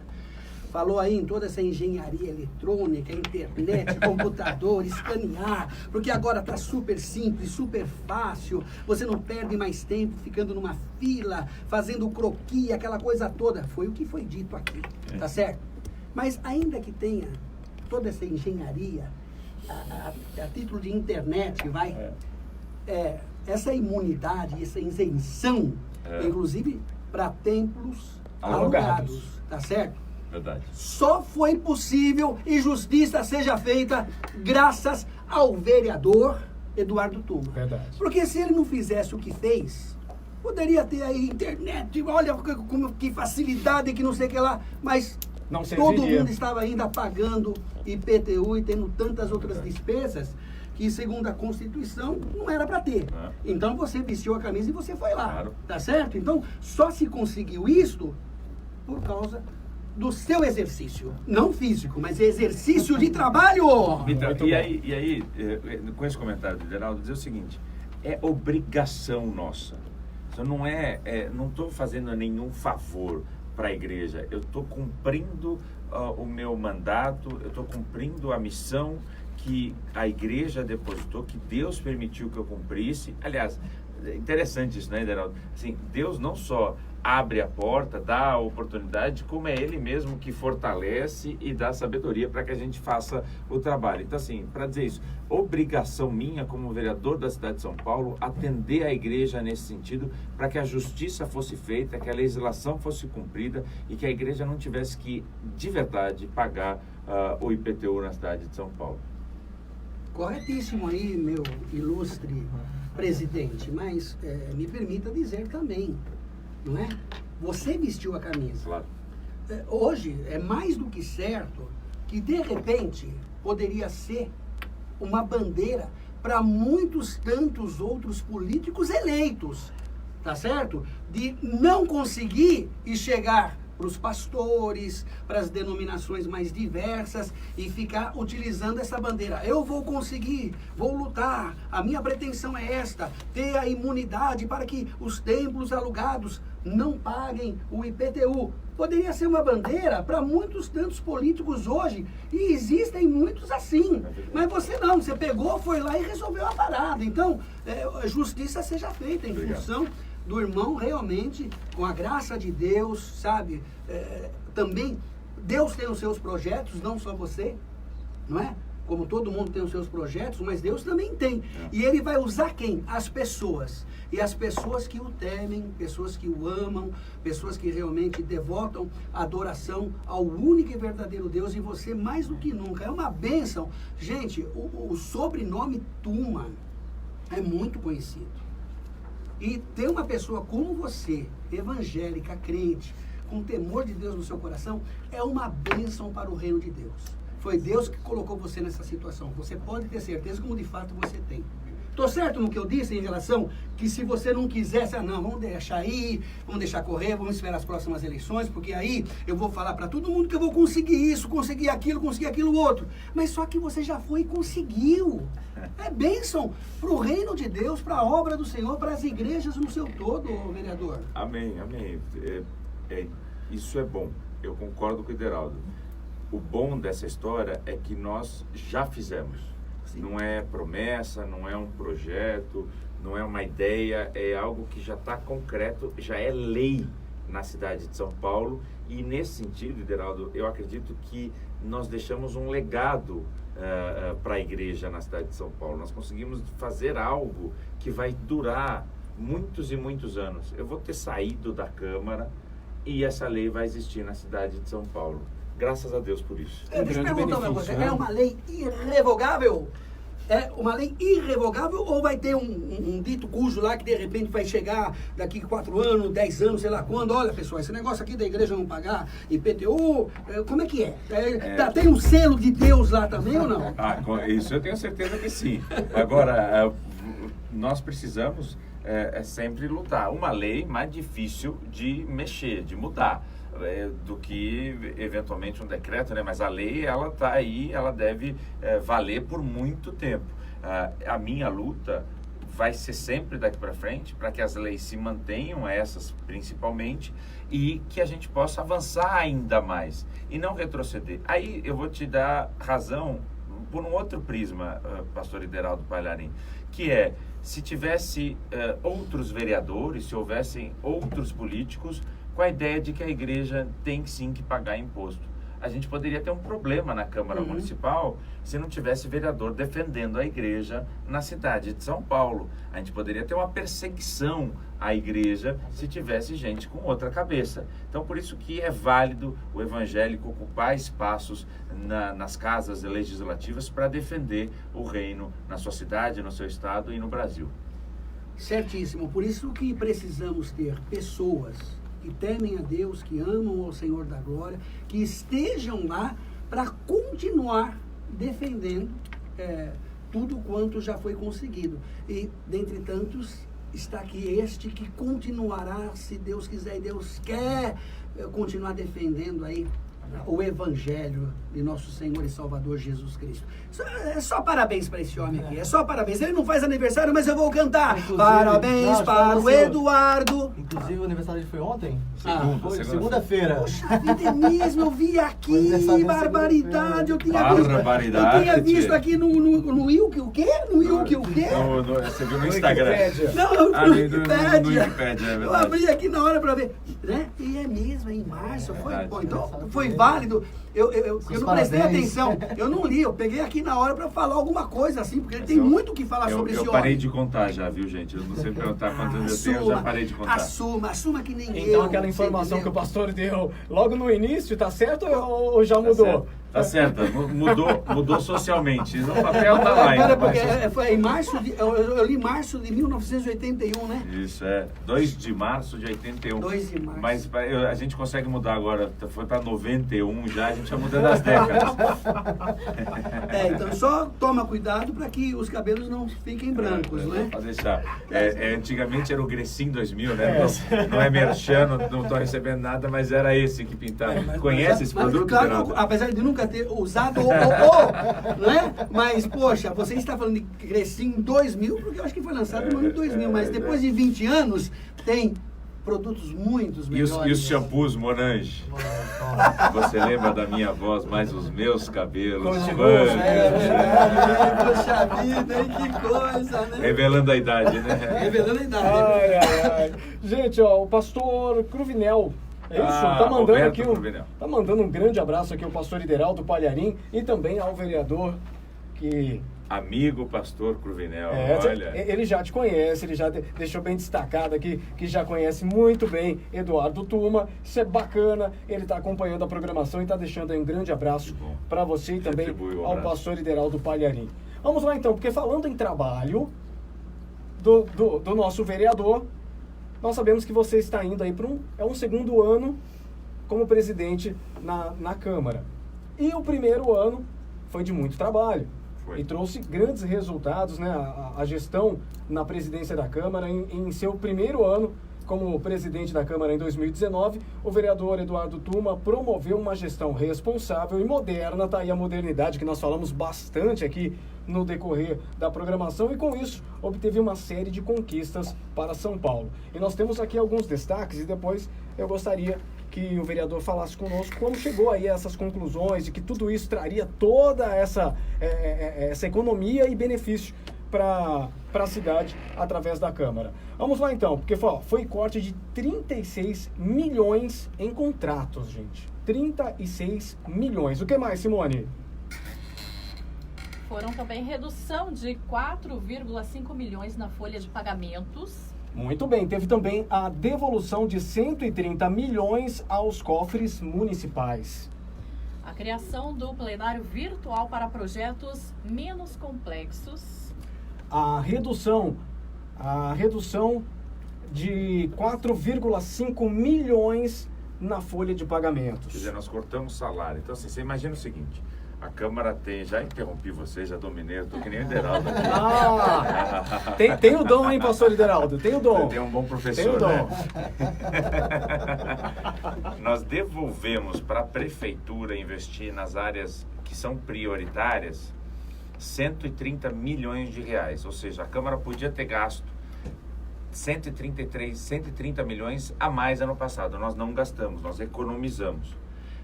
Falou aí em toda essa engenharia eletrônica, internet, computador, escanear, porque agora está super simples, super fácil, você não perde mais tempo ficando numa fila, fazendo croquis, aquela coisa toda. Foi o que foi dito aqui, tá certo? Mas ainda que tenha toda essa engenharia, a título de internet, essa imunidade, essa isenção, inclusive para templos alugados, tá certo? Verdade. Só foi possível e justiça seja feita graças ao vereador Eduardo Tuma. Verdade. Porque se ele não fizesse o que fez, poderia ter aí internet, olha que facilidade, que não sei o que lá, mas não serviria. Todo mundo estava ainda pagando IPTU e tendo tantas outras despesas que, segundo a Constituição, não era para ter. Então você vestiu a camisa e você foi lá, tá certo? Então só se conseguiu isto por causa do seu exercício, não físico, mas exercício de trabalho. Então, e aí, com esse comentário do Ideraldo, dizer o seguinte: é obrigação nossa. Isso não não estou fazendo nenhum favor para a igreja. Eu estou cumprindo o meu mandato, eu estou cumprindo a missão que a igreja depositou, que Deus permitiu que eu cumprisse. Aliás, é interessante isso, né, Deraldo? Assim, Deus não só abre a porta, dá a oportunidade, como é Ele mesmo que fortalece e dá sabedoria para que a gente faça o trabalho. Então, assim, para dizer isso, obrigação minha como vereador da cidade de São Paulo, atender a igreja nesse sentido, para que a justiça fosse feita, que a legislação fosse cumprida e que a igreja não tivesse que, de verdade, pagar o IPTU na cidade de São Paulo. Corretíssimo aí, meu ilustre presidente, mas me permita dizer também, não é? Você vestiu a camisa. Claro. Hoje é mais do que certo que, de repente, poderia ser uma bandeira para muitos tantos outros políticos eleitos, tá certo? De não conseguir e chegar para os pastores, para as denominações mais diversas e ficar utilizando essa bandeira. Eu vou conseguir, vou lutar, a minha pretensão é esta, ter a imunidade para que os templos alugados não paguem o IPTU. Poderia ser uma bandeira para muitos tantos políticos hoje, e existem muitos assim. Mas você não, você pegou, foi lá e resolveu a parada. Então, justiça seja feita em função do irmão realmente, com a graça de Deus, sabe? Também, Deus tem os seus projetos, não só você, não é? Como todo mundo tem os seus projetos, mas Deus também tem. E Ele vai usar quem? As pessoas. E as pessoas que o temem, pessoas que o amam, pessoas que realmente devotam adoração ao único e verdadeiro Deus, e você mais do que nunca. É uma bênção. Gente, o sobrenome Tuma é muito conhecido. E ter uma pessoa como você, evangélica, crente, com temor de Deus no seu coração, é uma bênção para o reino de Deus. Foi Deus que colocou você nessa situação. Você pode ter certeza, como de fato você tem. Estou certo no que eu disse em relação que se você não quisesse, não, vamos deixar ir, vamos deixar correr, vamos esperar as próximas eleições, porque aí eu vou falar para todo mundo que eu vou conseguir isso, conseguir aquilo outro. Mas só que você já foi e conseguiu. É bênção para o reino de Deus, para a obra do Senhor, para as igrejas no seu todo, vereador. Amém, amém. Isso é bom. Eu concordo com o Ideraldo. O bom dessa história é que nós já fizemos. Sim. Não é promessa, não é um projeto, não é uma ideia, é algo que já está concreto, já é lei na cidade de São Paulo. E nesse sentido, Ideraldo, eu acredito que nós deixamos um legado para a igreja na cidade de São Paulo. Nós conseguimos fazer algo que vai durar muitos e muitos anos. Eu vou ter saído da Câmara e essa lei vai existir na cidade de São Paulo. Graças a Deus por isso. Deixa eu perguntar uma coisa, é uma lei irrevogável? É uma lei irrevogável ou vai ter um dito cujo lá que de repente vai chegar daqui 4 anos, 10 anos, sei lá quando? Olha, pessoal, esse negócio aqui da igreja não pagar IPTU, como é que é? Tem um selo de Deus lá também ou não? Isso eu tenho certeza que sim. Agora, nós precisamos sempre lutar. Uma lei mais difícil de mexer, de mudar, do que eventualmente um decreto, né? Mas a lei, ela está aí, ela deve valer por muito tempo. A minha luta vai ser sempre daqui para frente para que as leis se mantenham, essas principalmente, e que a gente possa avançar ainda mais e não retroceder. Aí eu vou te dar razão por um outro prisma, pastor Ideraldo Palharim, que se tivesse outros vereadores, se houvessem outros políticos com a ideia de que a igreja tem sim que pagar imposto. A gente poderia ter um problema na Câmara Municipal se não tivesse vereador defendendo a igreja na cidade de São Paulo. A gente poderia ter uma perseguição à igreja se tivesse gente com outra cabeça. Então, por isso que é válido o evangélico ocupar espaços nas casas legislativas para defender o reino na sua cidade, no seu estado e no Brasil. Certíssimo. Por isso que precisamos ter pessoas que temem a Deus, que amam ao Senhor da glória, que estejam lá para continuar defendendo tudo quanto já foi conseguido. E, dentre tantos, está aqui este que continuará, se Deus quiser, e Deus quer continuar defendendo aí o Evangelho de nosso Senhor e Salvador Jesus Cristo. É só parabéns para esse homem aqui, é só parabéns. Ele não faz aniversário, mas eu vou cantar. Inclusive, Parabéns para o Eduardo. Inclusive, o aniversário dele foi ontem? Segunda. Segunda-feira. Poxa vida, é mesmo, eu vi aqui, Foi aniversário barbaridade, eu tinha Barbaridade, visto tia. aqui no Wilk, o quê? No Wilk, o quê? Você viu no Instagram. Não, Ah, no no Wikipédia. Wikipédia, é Eu verdade. abri aqui na hora para ver, né? E é mesmo, é em março, foi, verdade. bom, então foi válido. Eu não prestei parabéns. atenção, eu não li, eu peguei aqui na hora para falar alguma coisa assim, porque ele tem muito o que falar sobre esse Eu homem. parei de contar já, viu, gente? Eu não sei perguntar quantos eu tenho, eu já parei de contar. Assuma que nem eu. Então aquela informação você que o entendeu? pastor deu logo no início, tá certo ou já mudou? Tá certo. Mudou socialmente. No papel tá lá ainda. Cara, porque mas- foi em março, eu li março de 1981, né? Isso, 2 de março de 81. 2 de março. Mas a gente consegue mudar agora, foi para 91 já, a gente já muda das décadas. Então só toma cuidado para que os cabelos não fiquem brancos, né? Pode deixar. Antigamente era o Grecin 2000, né? Não é merchan, não tô recebendo nada, mas era esse que pintava. Conhece esse produto, Claro, Geraldo? apesar de nunca ter usado né? Mas, poxa, você está falando de Grecin 2000, porque eu acho que foi lançado no ano 2000, mas depois de 20 anos, tem produtos muito E os melhores. shampoos Monange? Você lembra da minha voz, mais os meus cabelos? Continua, Poxa vida, hein? Que coisa, né? Revelando a idade, né? Revelando a idade. Ai. Gente, ó, o pastor Cruvinel. É isso? Tá mandando Roberto aqui Cruvinel. tá mandando um grande abraço aqui ao pastor Ideraldo Palharim e também ao vereador que Amigo pastor Cruvinel, olha. ele já te conhece, ele já deixou bem destacado aqui, que já conhece muito bem Eduardo Tuma. Isso é bacana, ele está acompanhando a programação e está deixando aí um grande abraço para você e também Retribui o ao abraço. pastor Ideraldo Palharim. Vamos lá então, porque falando em trabalho do nosso vereador, nós sabemos que você está indo aí para um segundo ano como presidente na Câmara. E o primeiro ano foi de muito trabalho. Foi. E trouxe grandes resultados, né? A gestão na presidência da Câmara em seu primeiro ano como presidente da Câmara em 2019, o vereador Eduardo Tuma promoveu uma gestão responsável e moderna, tá aí a modernidade que nós falamos bastante aqui no decorrer da programação, e com isso obteve uma série de conquistas para São Paulo. E nós temos aqui alguns destaques e depois eu gostaria que o vereador falasse conosco como chegou aí a essas conclusões e que tudo isso traria toda essa economia e benefício para a cidade através da Câmara. Vamos lá então, porque foi corte de 36 milhões em contratos, gente. 36 milhões. O que mais, Simone? Foram também redução de 4,5 milhões na folha de pagamentos. Muito bem, teve também a devolução de 130 milhões aos cofres municipais. A criação do plenário virtual para projetos menos complexos. A redução de 4,5 milhões na folha de pagamentos. Quer dizer, nós cortamos salário. Então, assim, você imagina o seguinte, a Câmara tem, já interrompi você, já dominei, eu tô que nem o Ideraldo aqui. Tem o dom, hein, pastor Ideraldo? Tem o dom. Tem um bom Tem professor, o dom. né? Nós devolvemos para a prefeitura investir nas áreas que são prioritárias 130 milhões de reais. Ou seja, a Câmara podia ter gasto 130 milhões a mais ano passado. Nós não gastamos, nós economizamos.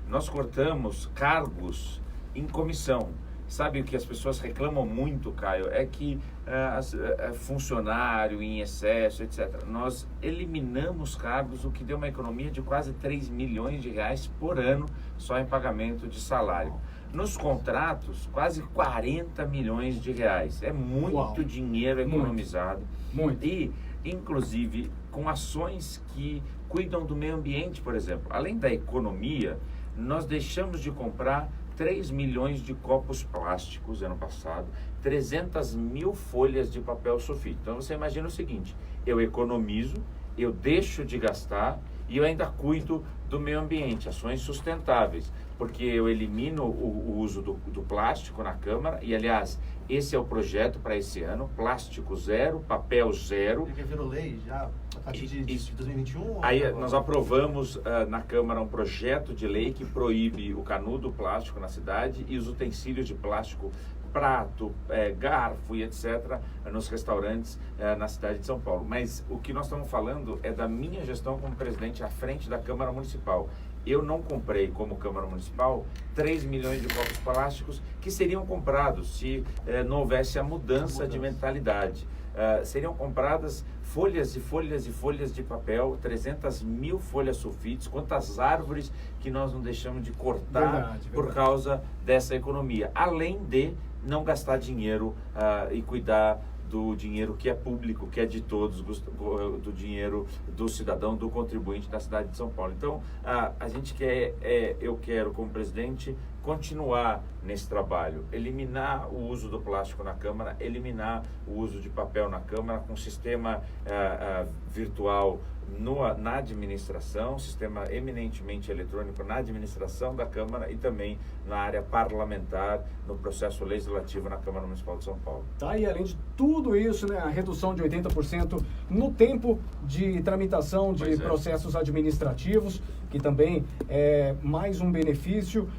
Nós cortamos cargos em comissão. Sabe o que as pessoas reclamam muito, Caio? É que funcionário em excesso, etc. Nós eliminamos cargos, o que deu uma economia de quase 3 milhões de reais por ano só em pagamento de salário. Nos contratos, quase 40 milhões de reais. É muito Uau. Dinheiro economizado. Muito. E, inclusive, com ações que cuidam do meio ambiente, por exemplo. Além da economia, nós deixamos de comprar 3 milhões de copos plásticos ano passado, 300 mil folhas de papel sulfite. Então, você imagina o seguinte, eu economizo, eu deixo de gastar E eu ainda cuido do meio ambiente, ações sustentáveis, porque eu elimino o uso do plástico na Câmara e, aliás, esse é o projeto para esse ano, plástico zero, papel zero. Porque virou lei já a partir de 2021? Aí nós aprovamos na Câmara um projeto de lei que proíbe o canudo plástico na cidade e os utensílios de plástico, prato, garfo e etc. nos restaurantes na cidade de São Paulo. Mas o que nós estamos falando é da minha gestão como presidente à frente da Câmara Municipal. Eu não comprei, como Câmara Municipal, 3 milhões de copos plásticos que seriam comprados se não houvesse a mudança de mentalidade. Seriam compradas folhas e folhas e folhas de papel, 300 mil folhas sulfites, quantas árvores que nós não deixamos de cortar por causa dessa economia. Além de não gastar dinheiro e cuidar do dinheiro que é público, que é de todos, do dinheiro do cidadão, do contribuinte da cidade de São Paulo. Então, a gente eu quero, como presidente, continuar nesse trabalho, eliminar o uso do plástico na Câmara, eliminar o uso de papel na Câmara, com sistema virtual na administração, sistema eminentemente eletrônico na administração da Câmara e também na área parlamentar, no processo legislativo na Câmara Municipal de São Paulo. Tá, e além de tudo isso, né, a redução de 80% no tempo de tramitação de processos administrativos, que também é mais um benefício.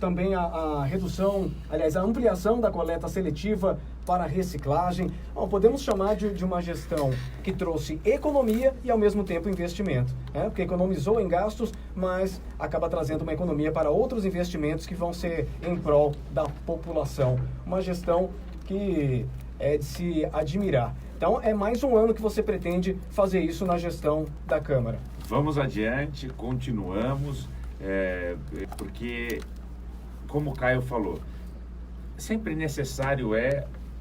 Também a redução, aliás, a ampliação da coleta seletiva para reciclagem. Bom, podemos chamar de uma gestão que trouxe economia e, ao mesmo tempo, investimento. Porque economizou em gastos, mas acaba trazendo uma economia para outros investimentos que vão ser em prol da população. Uma gestão que é de se admirar. Então, é mais um ano que você pretende fazer isso na gestão da Câmara. Vamos adiante, continuamos, porque, como o Caio falou, sempre necessário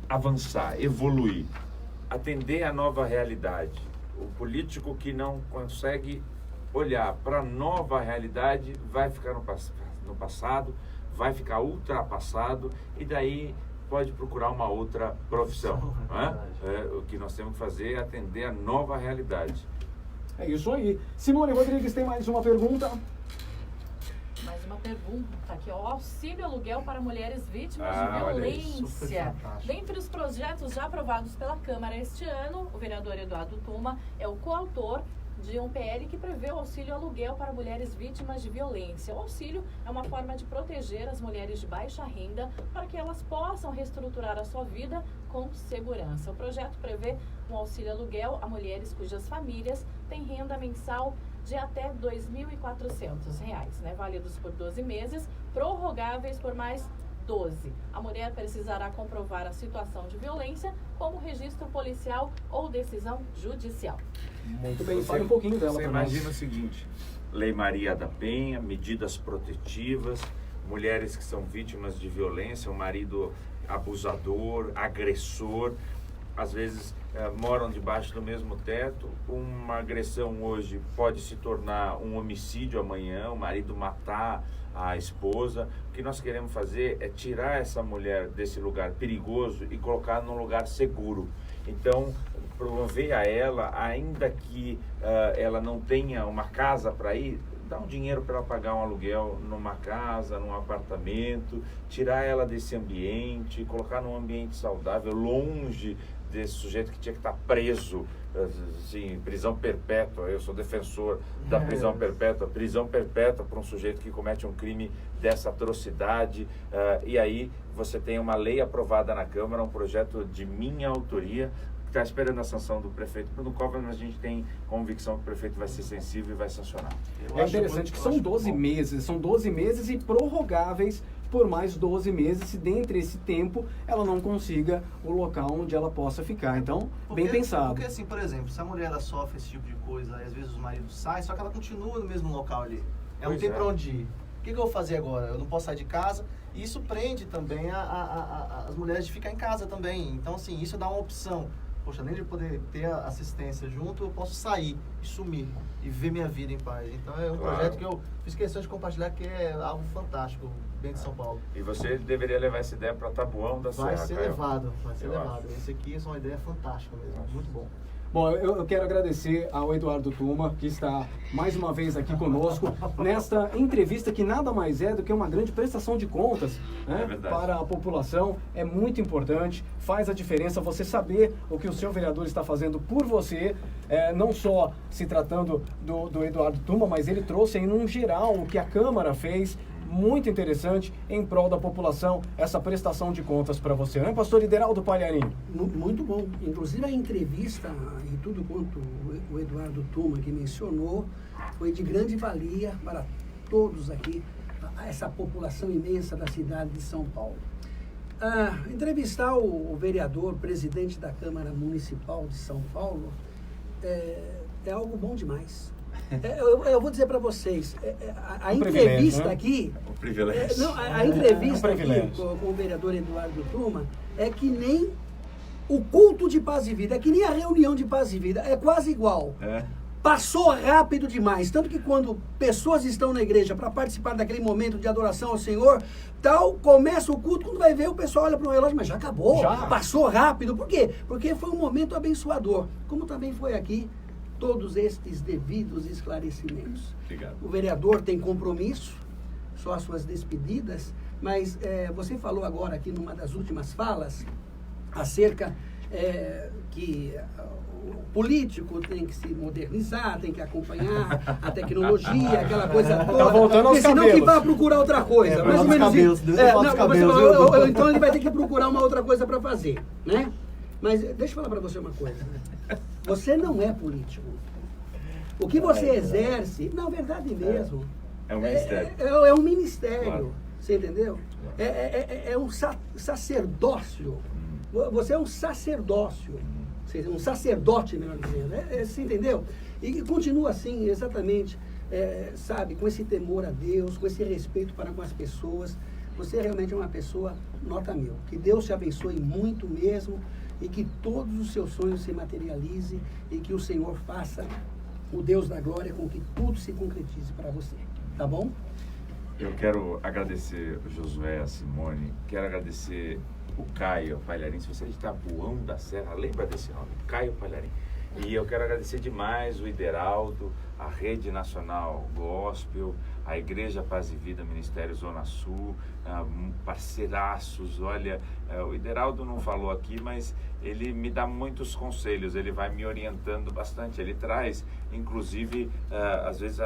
avançar, evoluir, atender à nova realidade. O político que não consegue olhar para a nova realidade vai ficar no passado, vai ficar ultrapassado e daí pode procurar uma outra profissão. O que nós temos que fazer é atender a nova realidade. É isso aí. Simone Rodrigues tem mais uma pergunta. Mais uma pergunta aqui, o auxílio aluguel para mulheres vítimas de violência. Dentre os projetos já aprovados pela Câmara este ano, o vereador Eduardo Tuma é o coautor de um PL que prevê o auxílio aluguel para mulheres vítimas de violência. O auxílio é uma forma de proteger as mulheres de baixa renda para que elas possam reestruturar a sua vida com segurança. O projeto prevê um auxílio aluguel a mulheres cujas famílias têm renda mensal de até R$ 2.400, né? Válidos por 12 meses, prorrogáveis por mais 12. A mulher precisará comprovar a situação de violência como registro policial ou decisão judicial. Muito bem, fale um pouquinho dela. Você imagina o seguinte, Lei Maria da Penha, medidas protetivas, mulheres que são vítimas de violência, um marido abusador, agressor, às vezes moram debaixo do mesmo teto. Uma agressão hoje pode se tornar um homicídio amanhã, o marido matar a esposa. O que nós queremos fazer é tirar essa mulher desse lugar perigoso e colocar num lugar seguro. Então, promover a ela, ainda que ela não tenha uma casa para ir, dar um dinheiro para ela pagar um aluguel numa casa, num apartamento, tirar ela desse ambiente, colocar num ambiente saudável, longe desse sujeito que tinha que estar preso, assim, prisão perpétua. Eu sou defensor da prisão perpétua para um sujeito que comete um crime dessa atrocidade. E aí você tem uma lei aprovada na Câmara, um projeto de minha autoria, que está esperando a sanção do prefeito, no qual a gente tem convicção que o prefeito vai ser sensível e vai sancionar. É interessante que são 12 meses e prorrogáveis por mais 12 meses, se dentre esse tempo ela não consiga o local onde ela possa ficar. Então, bem pensado. Porque assim, por exemplo, se a mulher ela sofre esse tipo de coisa, aí às vezes os maridos saem, só que ela continua no mesmo local ali. Ela não tem pra onde ir. O que eu vou fazer agora? Eu não posso sair de casa. E isso prende também as mulheres de ficar em casa também. Então, assim, isso dá uma opção. Poxa, além de poder ter a assistência junto, eu posso sair e sumir e ver minha vida em paz. Então é um projeto que eu fiz questão de compartilhar, que é algo fantástico dentro de São Paulo. E você deveria levar essa ideia para Taboão da Serra. Vai ser levado. Esse aqui é uma ideia fantástica mesmo, muito bom. Bom, eu quero agradecer ao Eduardo Tuma, que está mais uma vez aqui conosco, nesta entrevista que nada mais é do que uma grande prestação de contas, né, para a população. É muito importante, faz a diferença você saber o que o seu vereador está fazendo por você, não só se tratando do Eduardo Tuma, mas ele trouxe aí num geral o que a Câmara fez, muito interessante, em prol da população, essa prestação de contas para você, não é, pastor Ideraldo Palharim? Muito bom. Inclusive a entrevista e tudo quanto o Eduardo Tuma que mencionou foi de grande valia para todos aqui, essa população imensa da cidade de São Paulo. Entrevistar o vereador, presidente da Câmara Municipal de São Paulo, é algo bom demais. Eu vou dizer para vocês, a entrevista, né, aqui, a entrevista aqui com o vereador Eduardo Tuma é que nem o culto de paz e vida, é que nem a reunião de paz e vida, é quase igual. Passou rápido demais, tanto que quando pessoas estão na igreja para participar daquele momento de adoração ao Senhor, começa o culto, quando vai ver o pessoal olha para o relógio, mas já acabou, passou rápido. Por quê? Porque foi um momento abençoador, como também foi aqui, todos estes devidos esclarecimentos. Obrigado. O vereador tem compromisso, só as suas despedidas, mas você falou agora aqui numa das últimas falas acerca que o político tem que se modernizar, tem que acompanhar a tecnologia, aquela coisa toda. Tá voltando aos porque senão cabelos. que vai procurar outra coisa. Mais ou menos isso. Então ele vai ter que procurar uma outra coisa para fazer, né? Mas deixa eu falar para você uma coisa. Você não é político. O que você exerce, na verdade mesmo, é um ministério. É um ministério. Claro. Você entendeu? É um sacerdócio. Você é um sacerdócio. Um sacerdote, melhor dizendo. Você entendeu? E continua assim, exatamente, sabe, com esse temor a Deus, com esse respeito para com as pessoas. Você realmente é uma pessoa nota 1000. Que Deus te abençoe muito mesmo e que todos os seus sonhos se materializem e que o Senhor faça, o Deus da glória, com que tudo se concretize para você. Tá bom? Eu quero agradecer o Josué, a Simone, quero agradecer o Caio Palharim. Se você é de Tabuão da Serra, lembra desse nome, Caio Palharim. E eu quero agradecer demais o Ideraldo, a Rede Nacional Gospel, a Igreja Paz e Vida Ministério Zona Sul, parceiraços. Olha, o Ideraldo não falou aqui, mas ele me dá muitos conselhos, ele vai me orientando bastante, ele traz, inclusive, às vezes,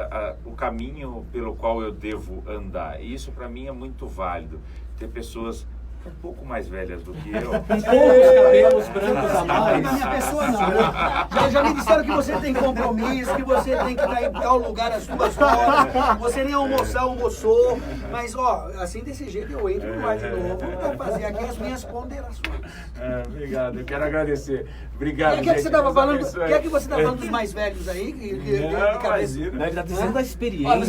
o caminho pelo qual eu devo andar. E isso para mim é muito válido, ter pessoas um pouco mais velhas do que eu. Cabelos brancos a mais. Na minha pessoa não. Já me disseram que você tem compromisso, que você tem que estar em tal lugar às 2 horas, você nem almoçou, mas assim desse jeito eu entro no ar de novo para fazer aqui as minhas ponderações. Obrigado, eu quero agradecer. Obrigado, gente. Que você estava falando, que você está falando dos mais velhos aí? De cabeça. Ele está dizendo da experiência.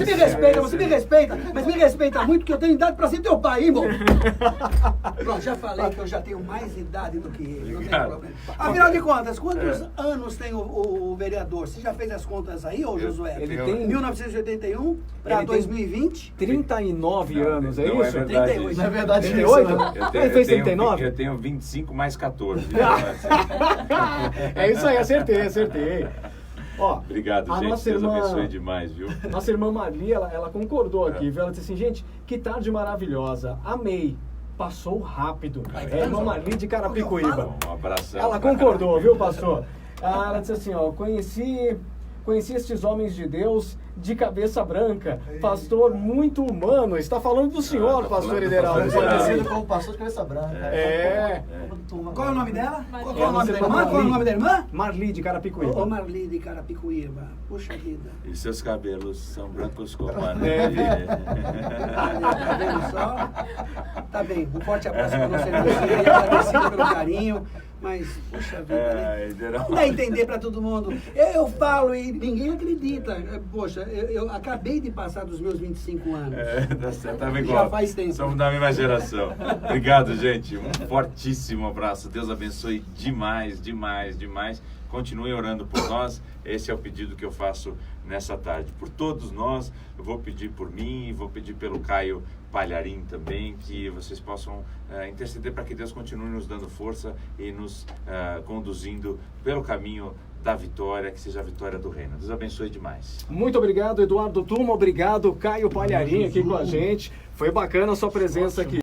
Você me respeita, mas me respeita muito, que eu tenho idade para ser teu pai, irmão. Pronto, já falei que eu já tenho mais idade do que ele, não tem problema. Afinal de contas, quantos anos tem o vereador? Você já fez as contas aí, ô Josué? Ele tem 1981 para 2020? 39 anos, é isso? 38. Na verdade, 38? Ele fez 39? Eu tenho 25 mais 14. É isso aí, acertei. Obrigado, gente. Deus abençoe demais, viu? Nossa irmã Marli, ela concordou aqui, viu? Ela disse assim, gente, que tarde maravilhosa, amei. Passou rápido. É a irmã Marli de Carapicuíba. Um abração. Ela concordou, viu, pastor? Ela disse assim, conheci estes homens de Deus de cabeça branca. Pastor muito humano. Está falando do senhor, pastor Ideraldo. Conhecido como pastor de cabeça branca. Qual é o nome dela? Qual é o nome da irmã? Marli. Qual é o nome da irmã? Marli de Carapicuíba. Ô Marli de Carapicuíba. Puxa vida. E seus cabelos são brancos como a neve. Tá vendo só? Tá bem. Um forte abraço para você, agradecido pelo carinho. Mas, puxa vida, né? Não dá a entender para todo mundo. Eu falo e ninguém acredita. Poxa, eu acabei de passar dos meus 25 anos. Tá igual. Já faz tempo. Somos da mesma geração. Obrigado, gente. Um fortíssimo abraço. Deus abençoe demais. Continuem orando por nós. Esse é o pedido que eu faço nessa tarde. Por todos nós, eu vou pedir por mim e vou pedir pelo Caio Palharim também, que vocês possam interceder para que Deus continue nos dando força e nos conduzindo pelo caminho da vitória, que seja a vitória do reino. Deus abençoe demais. Muito obrigado, Eduardo Tuma. Obrigado, Caio Palharim, aqui com a gente. Foi bacana a sua presença aqui.